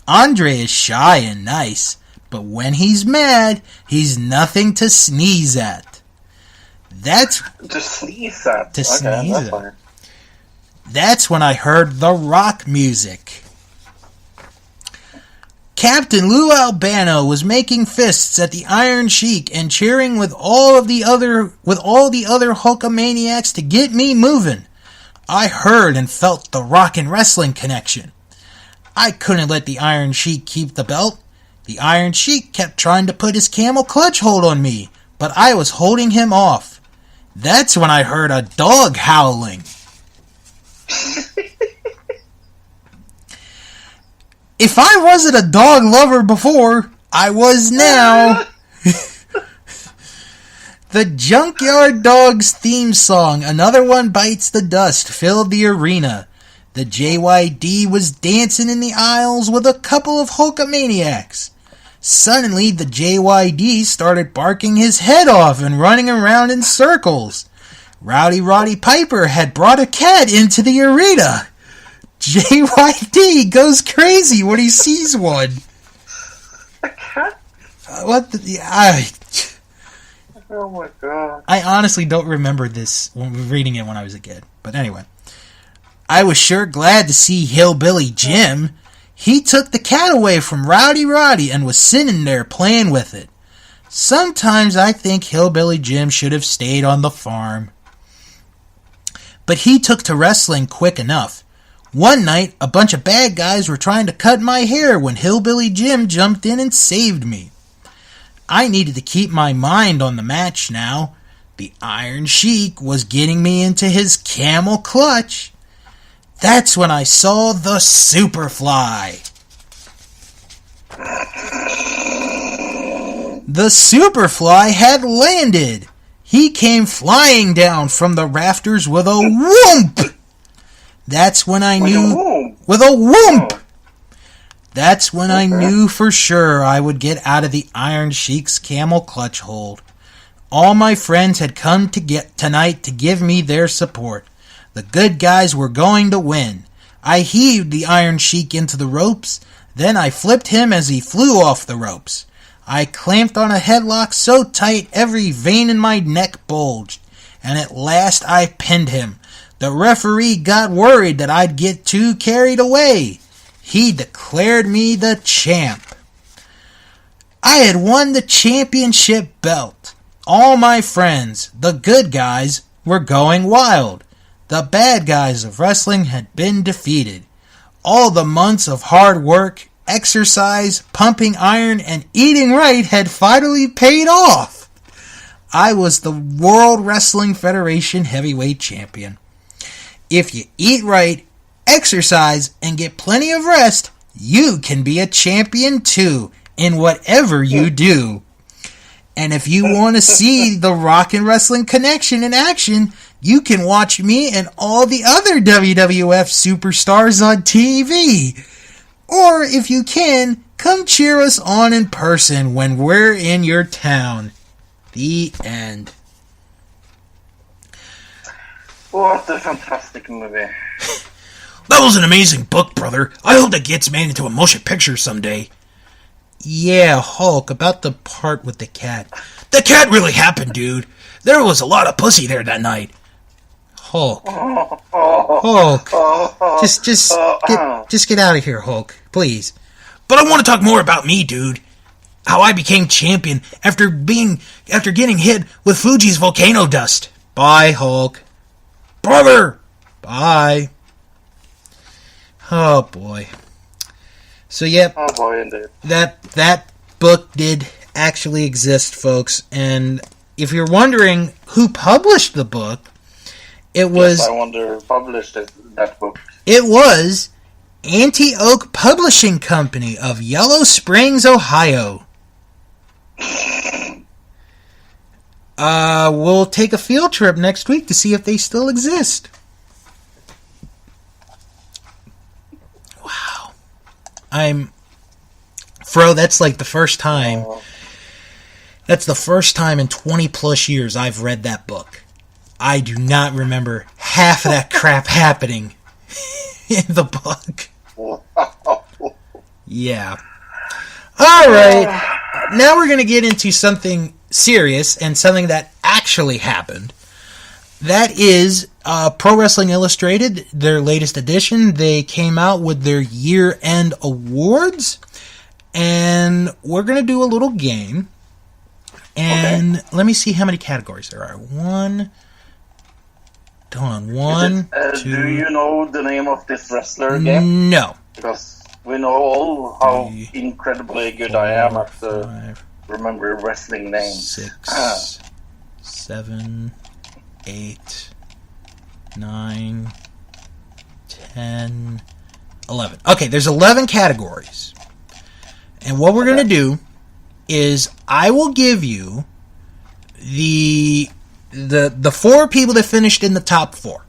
Andre is shy and nice, but when he's mad, he's nothing to sneeze at. That's when I heard the rock music. Captain Lou Albano was making fists at the Iron Sheik and cheering with all the other Hulkamaniacs to get me moving. I heard and felt the rock and wrestling connection. I couldn't let the Iron Sheik keep the belt. The Iron Sheik kept trying to put his camel clutch hold on me, but I was holding him off. That's when I heard a dog howling. If I wasn't a dog lover before, I was now. The Junkyard Dogs theme song, Another One Bites the Dust, filled the arena. The JYD was dancing in the aisles with a couple of Hulkamaniacs. Suddenly, the JYD started barking his head off and running around in circles. Rowdy Roddy Piper had brought a cat into the arena. JYD goes crazy when he sees one. A cat? Oh my god. I honestly don't remember this when reading it when I was a kid. But anyway. I was sure glad to see Hillbilly Jim. He took the cat away from Rowdy Roddy and was sitting there playing with it. Sometimes I think Hillbilly Jim should have stayed on the farm. But he took to wrestling quick enough. One night, a bunch of bad guys were trying to cut my hair when Hillbilly Jim jumped in and saved me. I needed to keep my mind on the match now. The Iron Sheik was getting me into his camel clutch. That's when I saw the Superfly. The Superfly had landed. He came flying down from the rafters with a whoomp. That's when I knew... With a whoomp! That's when I knew for sure I would get out of the Iron Sheik's camel clutch hold. All my friends had come tonight to give me their support. The good guys were going to win. I heaved the Iron Sheik into the ropes. Then I flipped him as he flew off the ropes. I clamped on a headlock so tight every vein in my neck bulged. And at last I pinned him. The referee got worried that I'd get too carried away. He declared me the champ. I had won the championship belt. All my friends, the good guys, were going wild. The bad guys of wrestling had been defeated. All the months of hard work, exercise, pumping iron, and eating right had finally paid off. I was the World Wrestling Federation Heavyweight Champion. If you eat right, exercise, and get plenty of rest, you can be a champion too in whatever you do. And if you want to see the Rock and Wrestling Connection in action, you can watch me and all the other WWF superstars on TV. Or if you can, come cheer us on in person when we're in your town. The end. What a fantastic movie. That was an amazing book, brother. I hope that gets made into a motion picture someday. Yeah, Hulk, about the part with the cat. The cat really happened, dude. There was a lot of pussy there that night. Hulk. Hulk. Just get out of here, Hulk. Please. But I want to talk more about me, dude. How I became champion after getting hit with Fuji's volcano dust. Bye, Hulk. Brother! Bye. Oh, boy. So, yep. Oh, boy, indeed. That book did actually exist, folks. And if you're wondering who published the book, it was... Yes, I wonder who published that book. It was Anti-Oak Publishing Company of Yellow Springs, Ohio. We'll take a field trip next week to see if they still exist. Wow. Fro, that's like the first time. That's the first time in 20 plus years I've read that book. I do not remember half of that crap happening in the book. Yeah. All right. Now we're going to get into something serious and something that actually happened. That is Pro Wrestling Illustrated, their latest edition. They came out with their year-end awards. And we're going to do a little game. And let me see how many categories there are. One, two. Do you know the name of this wrestler again? No. Because we know all how incredibly good I am at remember wrestling names. 6, 7, 8, 9, 10, 11. Okay, there's 11 categories. And what we're going to do is I will give you the 4 people that finished in the top 4.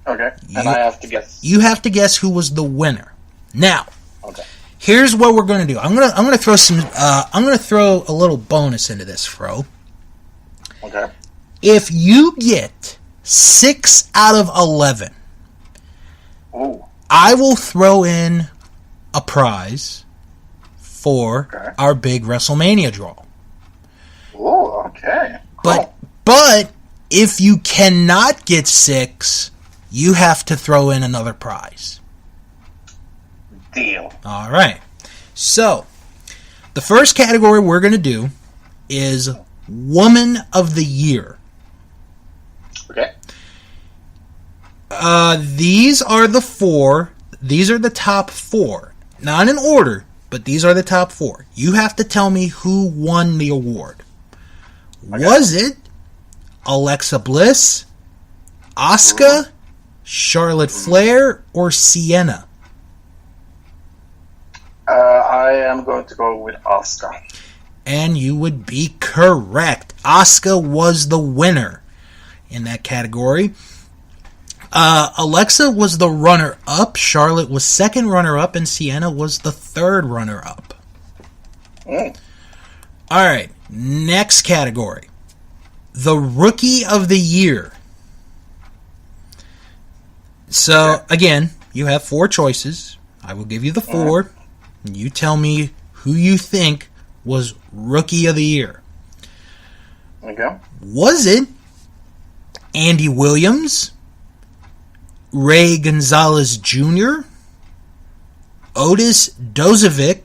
Okay, and I have to guess. You have to guess who was the winner. Now, here's what we're going to do. I'm going to throw I'm going to throw a little bonus into this, Fro. Okay. If you get 6 out of 11, I will throw in a prize for our big WrestleMania draw. Oh, okay. Cool. But if you cannot get 6, you have to throw in another prize. Deal. All right. So, the first category we're going to do is Woman of the Year. Okay. These are the 4. These are the top 4. Not in order, but these are the top 4. You have to tell me who won the award. Okay. Was it Alexa Bliss, Asuka, Charlotte Flair, or Sienna? I am going to go with Asuka. And you would be correct. Asuka was the winner in that category. Alexa was the runner-up, Charlotte was second runner-up, and Sienna was the third runner-up. Alright, next category. The Rookie of the Year. So, again, you have 4 choices. I will give you the 4. And you tell me who you think was Rookie of the Year. Okay. Was it Andy Williams, Ray Gonzalez Jr., Otis Dozovic,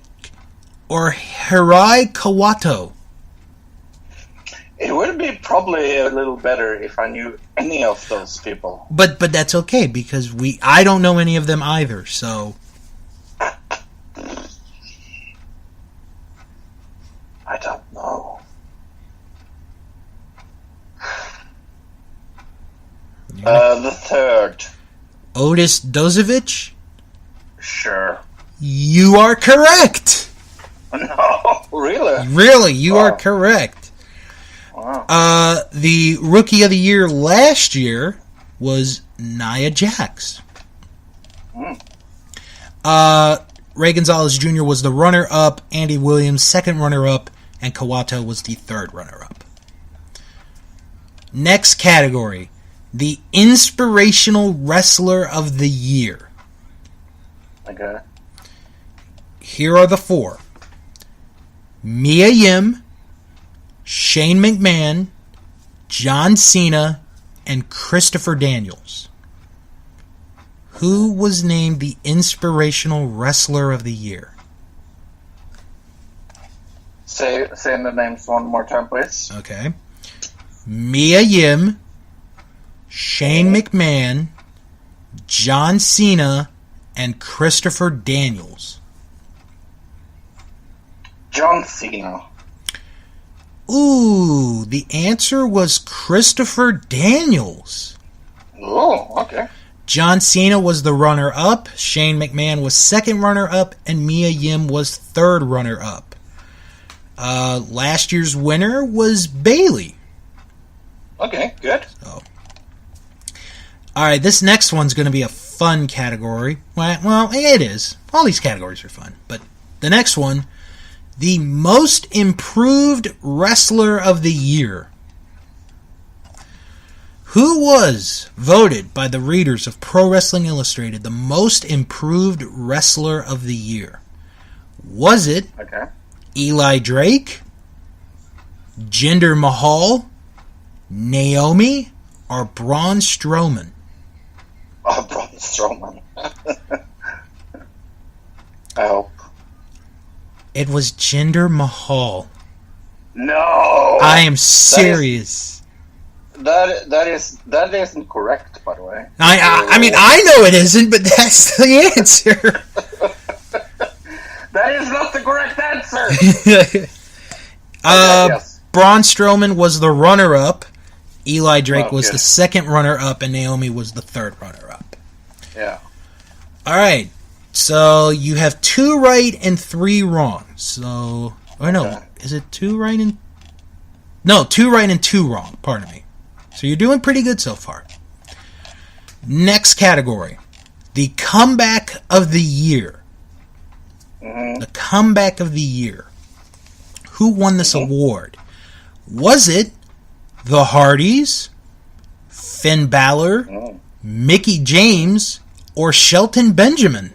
or Hirai Kawato? It would be probably a little better if I knew any of those people. But that's okay, because I don't know any of them either, so... I don't know. The third. Otis Dozovic? Sure. You are correct! No, really? Really, you are correct. Wow. The Rookie of the Year last year was Nia Jax. Ray Gonzalez Jr. was the runner-up, Andy Williams second runner-up, and Kawato was the third runner-up. Next category, the Inspirational Wrestler of the Year. Okay. Here are the four. Mia Yim, Shane McMahon, John Cena, and Christopher Daniels. Who was named the Inspirational Wrestler of the Year? Say the names one more time, please. Okay. Mia Yim, Shane McMahon, John Cena, and Christopher Daniels. John Cena. Ooh, the answer was Christopher Daniels. Oh, okay. John Cena was the runner-up, Shane McMahon was second runner-up, and Mia Yim was third runner-up. Last year's winner was Bayley. Okay, good. So. Alright, this next one's going to be a fun category. Well, it is. All these categories are fun. But the next one, the Most Improved Wrestler of the Year. Who was voted by the readers of Pro Wrestling Illustrated the Most Improved Wrestler of the Year? Was it Eli Drake, Jinder Mahal, Naomi, or Braun Strowman? Oh, Braun Strowman. I hope. It was Jinder Mahal. No! I am serious. That isn't correct, by the way. I mean, I know it isn't, but that's the answer. That is not the correct answer! Yes. Braun Strowman was the runner-up. Eli Drake was the second runner-up, and Naomi was the third runner-up. Yeah. All right. So you have 2 right and 3 wrong. So, is it 2 right and... No, 2 right and 2 wrong. Pardon me. So you're doing pretty good so far. Next category. The Comeback of the Year. Mm-hmm. The Comeback of the Year. Who won this award? Was it the Hardys, Finn Balor, Mickie James, or Shelton Benjamin?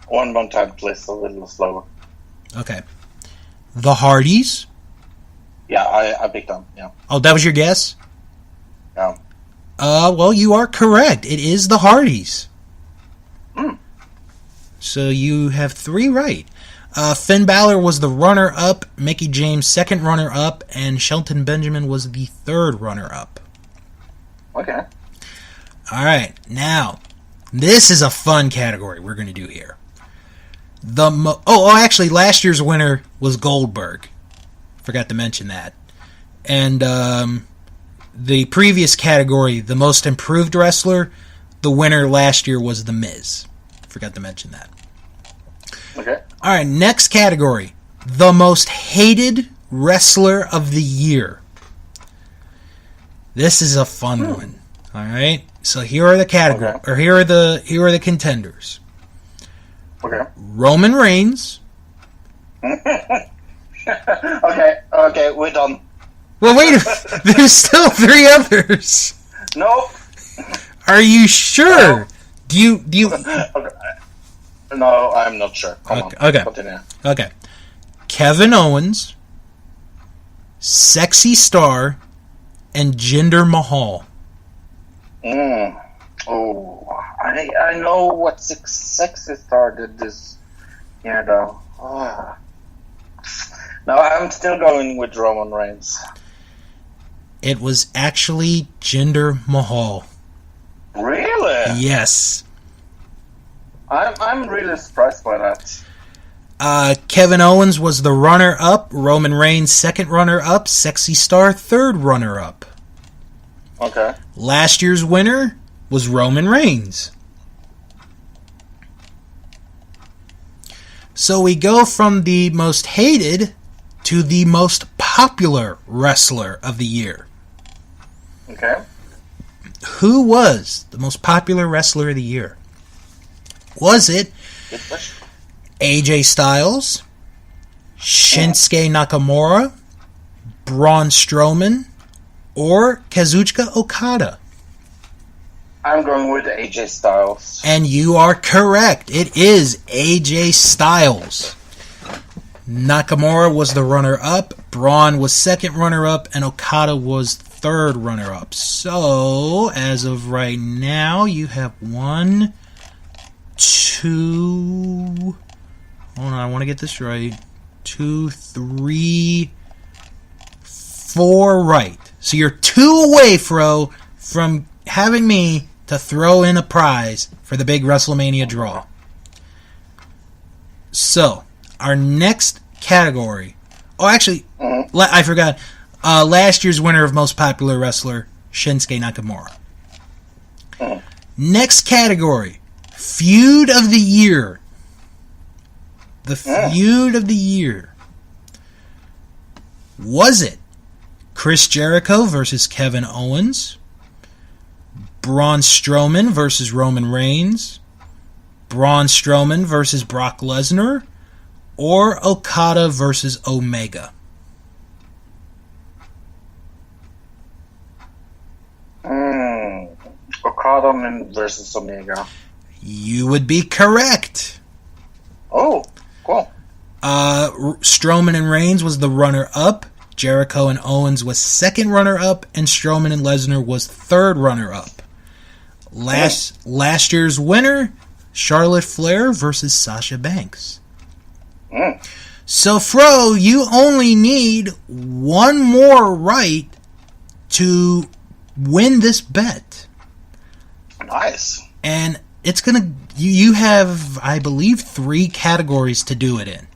One more time, please, a little slower. Okay. The Hardys. Yeah, I picked them, yeah. Oh, that was your guess? Yeah. Well, you are correct. It is the Hardys. So you have 3 right. Finn Balor was the runner-up, Mickie James second runner-up, and Shelton Benjamin was the third runner-up. Okay. All right, now, this is a fun category we're going to do here. Actually, last year's winner was Goldberg. Forgot to mention that. And the previous category, the Most Improved Wrestler, the winner last year was The Miz. Forgot to mention that. Okay. All right, next category, the Most Hated Wrestler of the Year. This is a fun one. All right. So here are the categories, or here are the contenders. Okay. Roman Reigns. Okay, we're done. Well, wait, there's still 3 others. Nope. Are you sure? No. Do you? Okay. No, I'm not sure. Come on. Okay. Continue. Okay. Kevin Owens, Sexy Star, and Jinder Mahal. Oh, I know what Sexy Star did this year, though. Oh. No, I'm still going with Roman Reigns. It was actually Jinder Mahal. Really? Yes. I'm really surprised by that. Kevin Owens was the runner-up, Roman Reigns second runner-up, Sexy Star third runner-up. Okay. Last year's winner was Roman Reigns. So we go from the most hated to the most popular wrestler of the year. Okay. Who was the most popular wrestler of the year? Was it AJ Styles, Shinsuke Nakamura, Braun Strowman, or Kazuchika Okada? I'm going with AJ Styles. And you are correct. It is AJ Styles. Nakamura was the runner-up, Braun was second runner-up, and Okada was third runner-up. So, as of right now, you have 1, 2... Hold on, I want to get this right. 2, 3, 4 right. So you're 2 away, Fro, from having me to throw in a prize for the big WrestleMania draw. So, our next category... Oh, actually, I forgot. Last year's winner of Most Popular Wrestler, Shinsuke Nakamura. Next category, Feud of the Year. The Feud of the Year. Was it Chris Jericho versus Kevin Owens? Braun Strowman versus Roman Reigns? Braun Strowman versus Brock Lesnar? Or Okada versus Omega? Okada versus Omega. You would be correct. Oh, cool. Strowman and Reigns was the runner-up. Jericho and Owens was second runner-up, and Strowman and Lesnar was third runner-up. Last year's winner, Charlotte Flair versus Sasha Banks. So, Fro, you only need one more right to win this bet. Nice. And it's gonna... You have, I believe, 3 categories to do it in.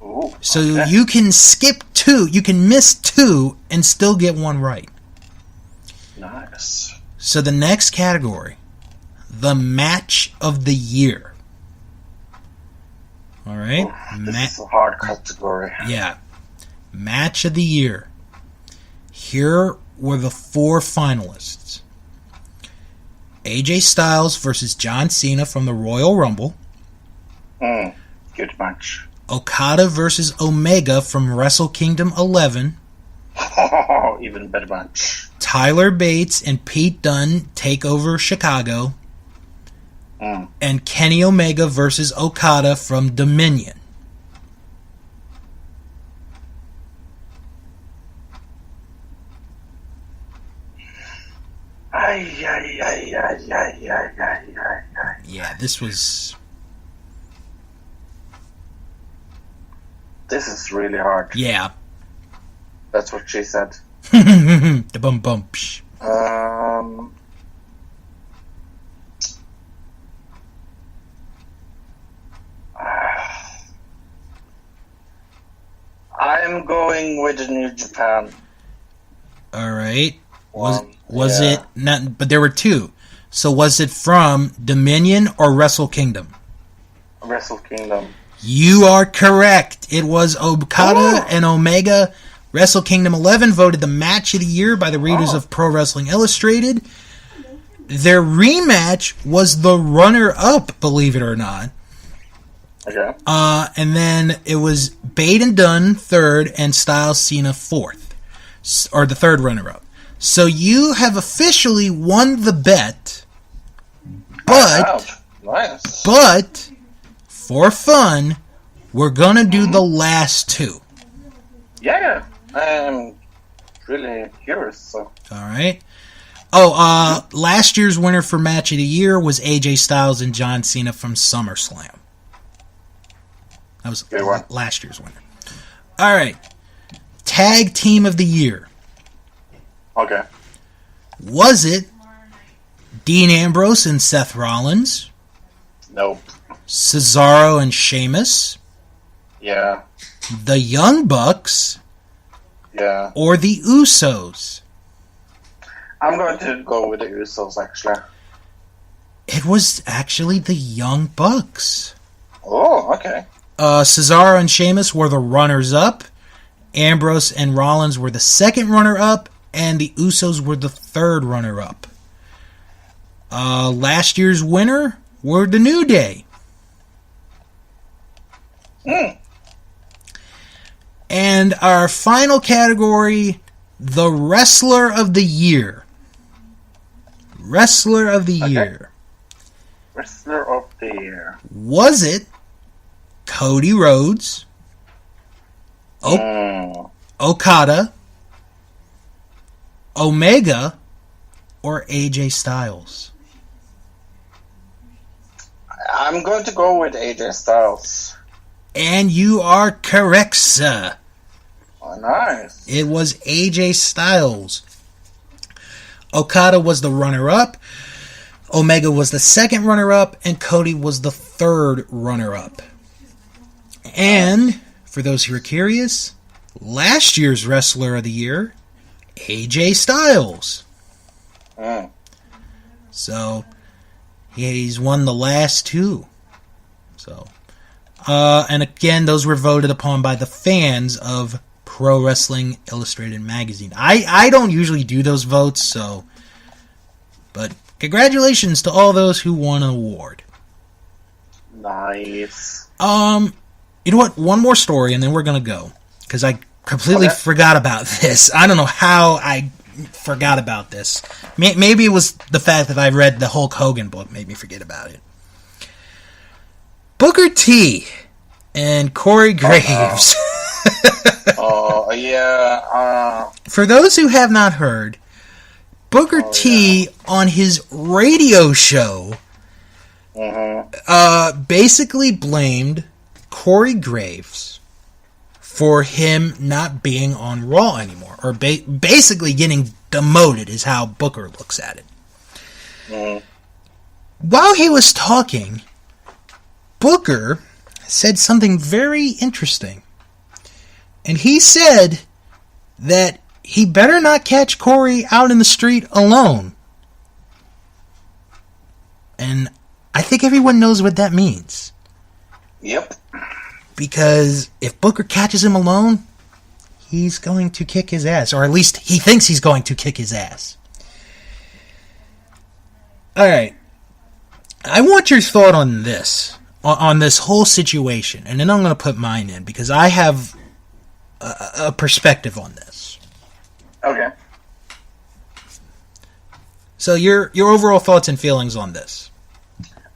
Ooh, so you can skip 2, you can miss 2, and still get 1 right. Nice. So the next category, the match of the year. All right? This is a hard category. Yeah. Match of the year. Here were the 4 finalists. AJ Styles versus John Cena from the Royal Rumble. Good match. Okada versus Omega from Wrestle Kingdom 11. Even better match. Tyler Bates and Pete Dunne take over Chicago. And Kenny Omega versus Okada from Dominion. Yeah, this was... This is really hard. Yeah. That's what she said. The bum bum. I'm going with the New Japan. All right. Was it not? But there were 2. So was it from Dominion or Wrestle Kingdom? Wrestle Kingdom. You are correct. It was Okada and Omega. Wrestle Kingdom 11 voted the match of the year by the readers of Pro Wrestling Illustrated. Their rematch was the runner-up, believe it or not. Okay. And then it was Bate and Dunn third and Styles Cena fourth, or the third runner-up. So you have officially won the bet, but for fun, we're gonna do the last 2. Yeah, I'm really curious. So. All right. Last year's winner for match of the year was AJ Styles and John Cena from SummerSlam. That was last year's winner. All right. Tag team of the year. Okay. Was it Dean Ambrose and Seth Rollins? Nope. Cesaro and Sheamus? Yeah. The Young Bucks? Yeah. Or the Usos? I'm going to go with the Usos, actually. It was actually the Young Bucks. Oh, okay. Cesaro and Sheamus were the runners-up. Ambrose and Rollins were the second runner-up. And the Usos were the third runner-up. Last year's winner were the New Day. And our final category, the Wrestler of the Year. Wrestler of the Year. Wrestler of the Year. Was it Cody Rhodes, Okada, Omega, or AJ Styles? I'm going to go with AJ Styles. And you are correct, sir. Oh, nice. It was AJ Styles. Okada was the runner-up. Omega was the second runner-up. And Cody was the third runner-up. And, for those who are curious, last year's Wrestler of the Year, AJ Styles. So, he's won the last two. So, and again, those were voted upon by the fans of Pro Wrestling Illustrated magazine. I don't usually do those votes, so, but congratulations to all those who won an award. Nice. You know what? One more story, and then we're gonna go, because I completely forgot about this. I don't know how I forgot about this. Maybe it was the fact that I read the Hulk Hogan book made me forget about it. Booker T and Corey Graves. For those who have not heard, Booker T on his radio show basically blamed Corey Graves for him not being on Raw anymore, or basically getting demoted is how Booker looks at it. While he was talking, Booker said something very interesting. And he said that he better not catch Corey out in the street alone. And I think everyone knows what that means. Yep. Because if Booker catches him alone, he's going to kick his ass. Or at least he thinks he's going to kick his ass. Alright. I want your thought on this. On this whole situation. And then I'm going to put mine in. Because I have a perspective on this. Okay. So your overall thoughts and feelings on this?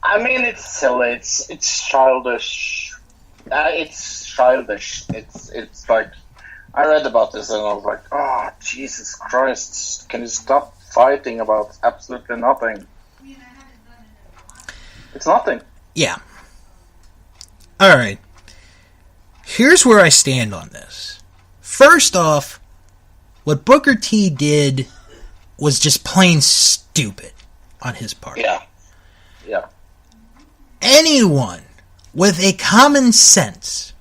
I mean, it's silly. It's childish. It's childish. It's like, I read about this and I was like, oh, Jesus Christ, can you stop fighting about absolutely nothing? It's nothing. Yeah. Alright. Here's where I stand on this. First off, what Booker T did was just plain stupid on his part. Yeah. Anyone with a common sense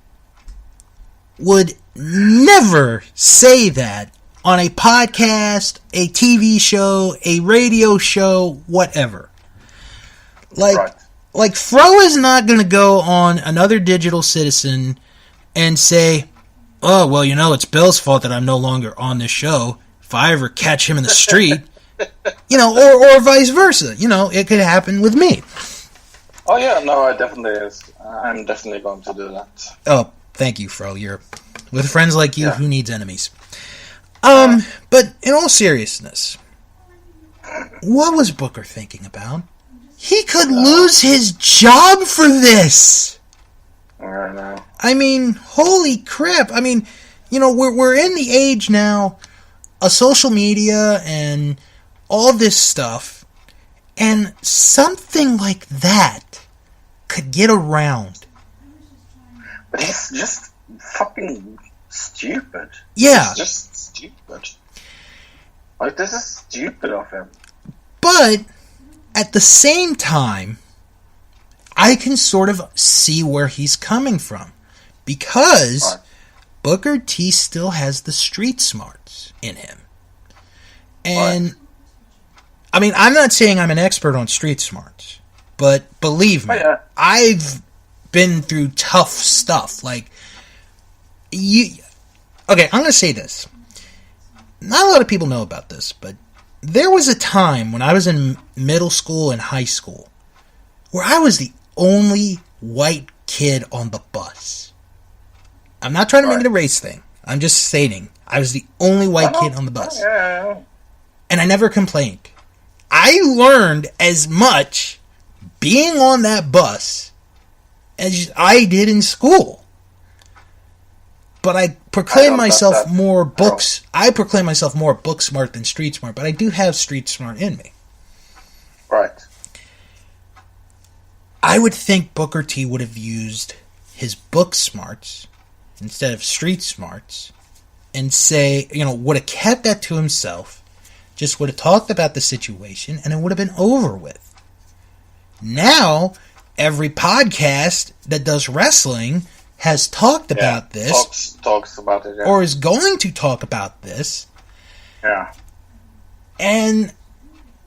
would never say that on a podcast, a TV show, a radio show, whatever. Like Fro is not going to go on Another Digital Citizen and say, oh, well, you know, it's Bill's fault that I'm no longer on this show. If I ever catch him in the street, or vice versa. It could happen with me. Oh, yeah, no, I'm definitely going to do that. Oh, thank you, Fro. With friends like you, who needs enemies? But in all seriousness, what was Booker thinking about? He could lose his job for this. I don't know. I mean, holy crap. I mean, we're in the age now of social media and all this stuff, and something like that could get around. But he's just fucking stupid. Yeah. He's just stupid. Like, this is stupid of him. But at the same time, I can sort of see where he's coming from. Because Booker T still has the street smarts in him. And I mean, I'm not saying I'm an expert on street smarts, but believe me, I've been through tough stuff. Like, okay, I'm going to say this. Not a lot of people know about this, but there was a time when I was in middle school and high school where I was the only white kid on the bus. I'm not trying to make it a race thing. I'm just stating I was the only white kid on the bus. And I never complained. I learned as much being on that bus as I did in school. But I proclaim myself more books. I proclaim myself more book smart than street smart, but I do have street smart in me. Right. I would think Booker T would have used his book smarts instead of street smarts and say, would have kept that to himself, just would have talked about the situation, and it would have been over with. Now, every podcast that does wrestling has talked about this. Talks about it, or is going to talk about this. Yeah. And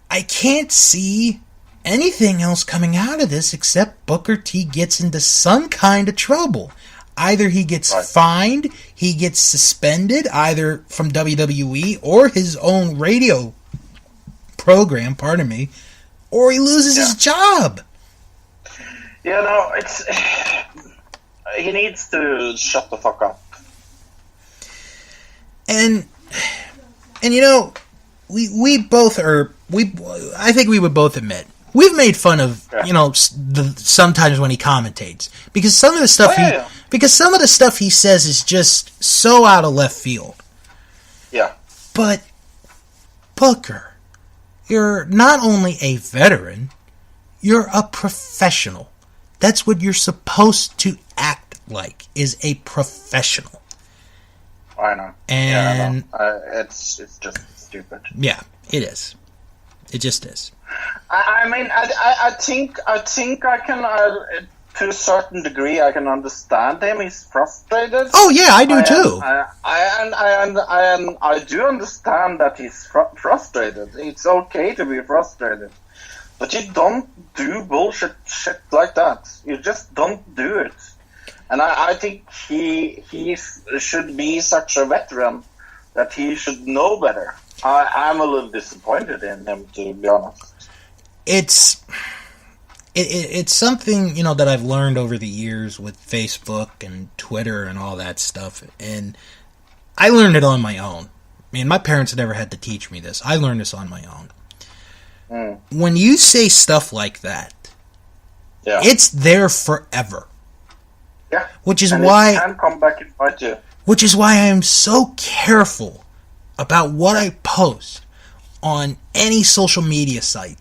I can't see anything else coming out of this except Booker T gets into some kind of trouble. Either he gets fined, he gets suspended, either from WWE or his own radio program, or he loses his job. It's... He needs to shut the fuck up. And we both are... I think we would both admit we've made fun of sometimes when he commentates because some of the stuff he says is just so out of left field. Yeah. But Booker, you're not only a veteran, you're a professional. That's what you're supposed to act like, is a professional. I know. And it's just stupid. Yeah, it is. It just is. I mean, I think I can, to a certain degree, I can understand him. He's frustrated. Oh yeah, I do too. I do understand that he's frustrated. It's okay to be frustrated, but you don't do bullshit shit like that. You just don't do it. And I think he should be such a veteran that he should know better. I'm a little disappointed in him, to be honest. It's something, that I've learned over the years with Facebook and Twitter and all that stuff. And I learned it on my own. I mean, my parents never had to teach me this. I learned this on my own. When you say stuff like that, it's there forever. Yeah. Which is why it can come back and bite you. Which is why I am so careful about what I post on any social media site.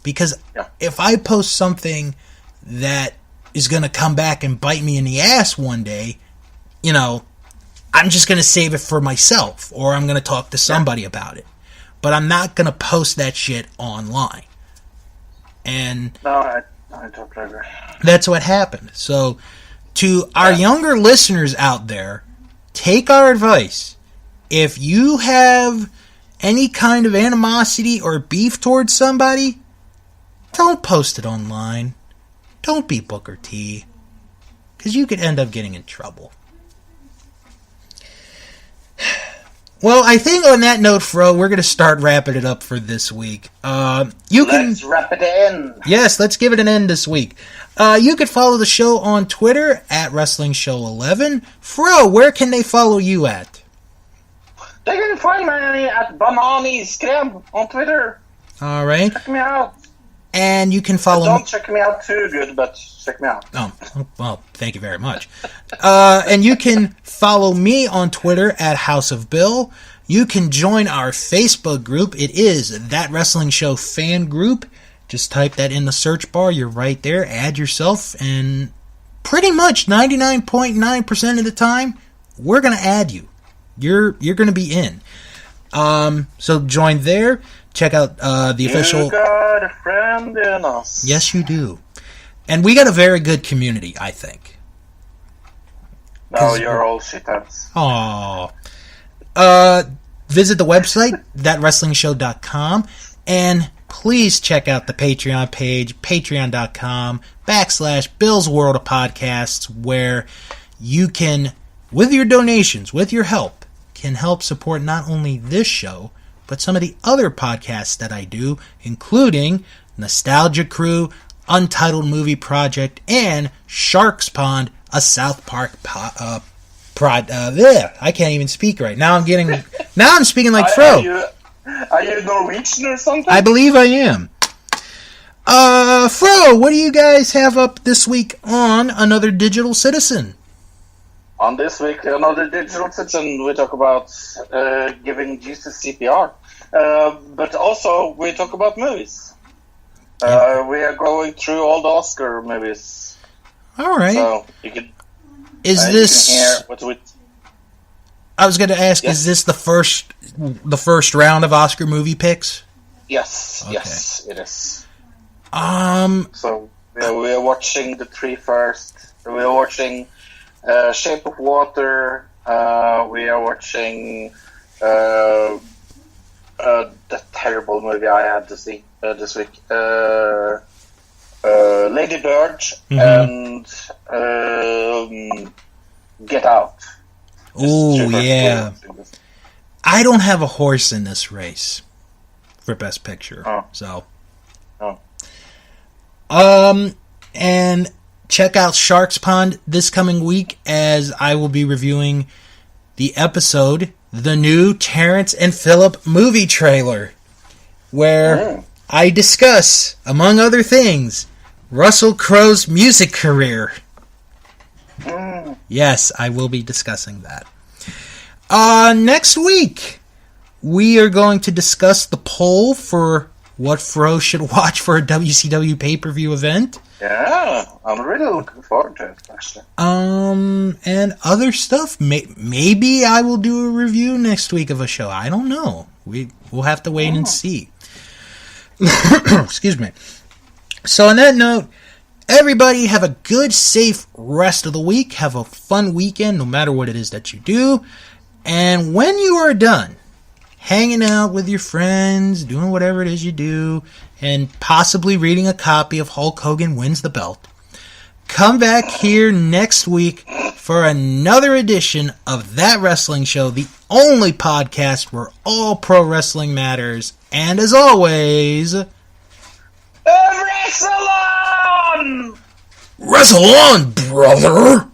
Because if I post something that is going to come back and bite me in the ass one day, I'm just going to save it for myself, or I'm going to talk to somebody about it. But I'm not going to post that shit online. And no, I totally agree. That's what happened. So, to our younger listeners out there, take our advice. If you have any kind of animosity or beef towards somebody, don't post it online. Don't be Booker T. Because you could end up getting in trouble. Well, I think on that note, Fro, we're going to start wrapping it up for this week. Let's wrap it in. Yes, let's give it an end this week. You could follow the show on Twitter at WrestlingShow11. Fro, where can they follow you at? They can find me at Bananiskrem on Twitter. All right. Check me out. And you can follow Don't check me out too good, but check me out. Oh, well, thank you very much. And you can follow me on Twitter at House of Bill. You can join our Facebook group. It is That Wrestling Show Fan Group. Just type that in the search bar. You're right there. Add yourself. And pretty much 99.9% of the time, we're going to add you. You're going to be in. So join there. Check out the official... You got a friend in us. Yes, you do. And we got a very good community, I think. No, you're all shitheads. Aww. Visit the website, thatwrestlingshow.com. And please check out the Patreon page, patreon.com/Bill's World of Podcasts, where you can, with your donations, with your help, can help support not only this show, but some of the other podcasts that I do, including Nostalgia Crew, Untitled Movie Project, and Sharks Pond, a South Park I can't even speak right now. I'm speaking like Fro. Are you Norwegian or something? I believe I am. Fro, what do you guys have up this week on Another Digital Citizen? On this week, Another Digital Citizen, we talk about giving Jesus CPR. But also, we talk about movies. We are going through all the Oscar movies. All right. So, you can... Is this... You can hear what we... I was going to ask, Yes. Is this the first round of Oscar movie picks? Yes, Okay. yes, it is. So we are watching the three first. We are watching Shape of Water. We are watching the terrible movie I had to see this week. Lady Bird and Get Out. Oh, yeah. I don't have a horse in this race for Best Picture. So. And check out Sharks Pond this coming week, as I will be reviewing the episode, the new Terrence and Phillip movie trailer, where I discuss, among other things, Russell Crowe's music career. Yes, I will be discussing that. Next week, we are going to discuss the poll for what Fro should watch for a WCW pay-per-view event. Yeah, I'm really looking forward to it, actually. And other stuff. Maybe I will do a review next week of a show. I don't know. We'll have to wait and see. Excuse me. So on that note, everybody have a good, safe rest of the week. Have a fun weekend, no matter what it is that you do. And when you are done hanging out with your friends, doing whatever it is you do, and possibly reading a copy of Hulk Hogan Wins the Belt, come back here next week for another edition of That Wrestling Show, the only podcast where all pro wrestling matters. And as always, Wrestle on! wrestle on, brother!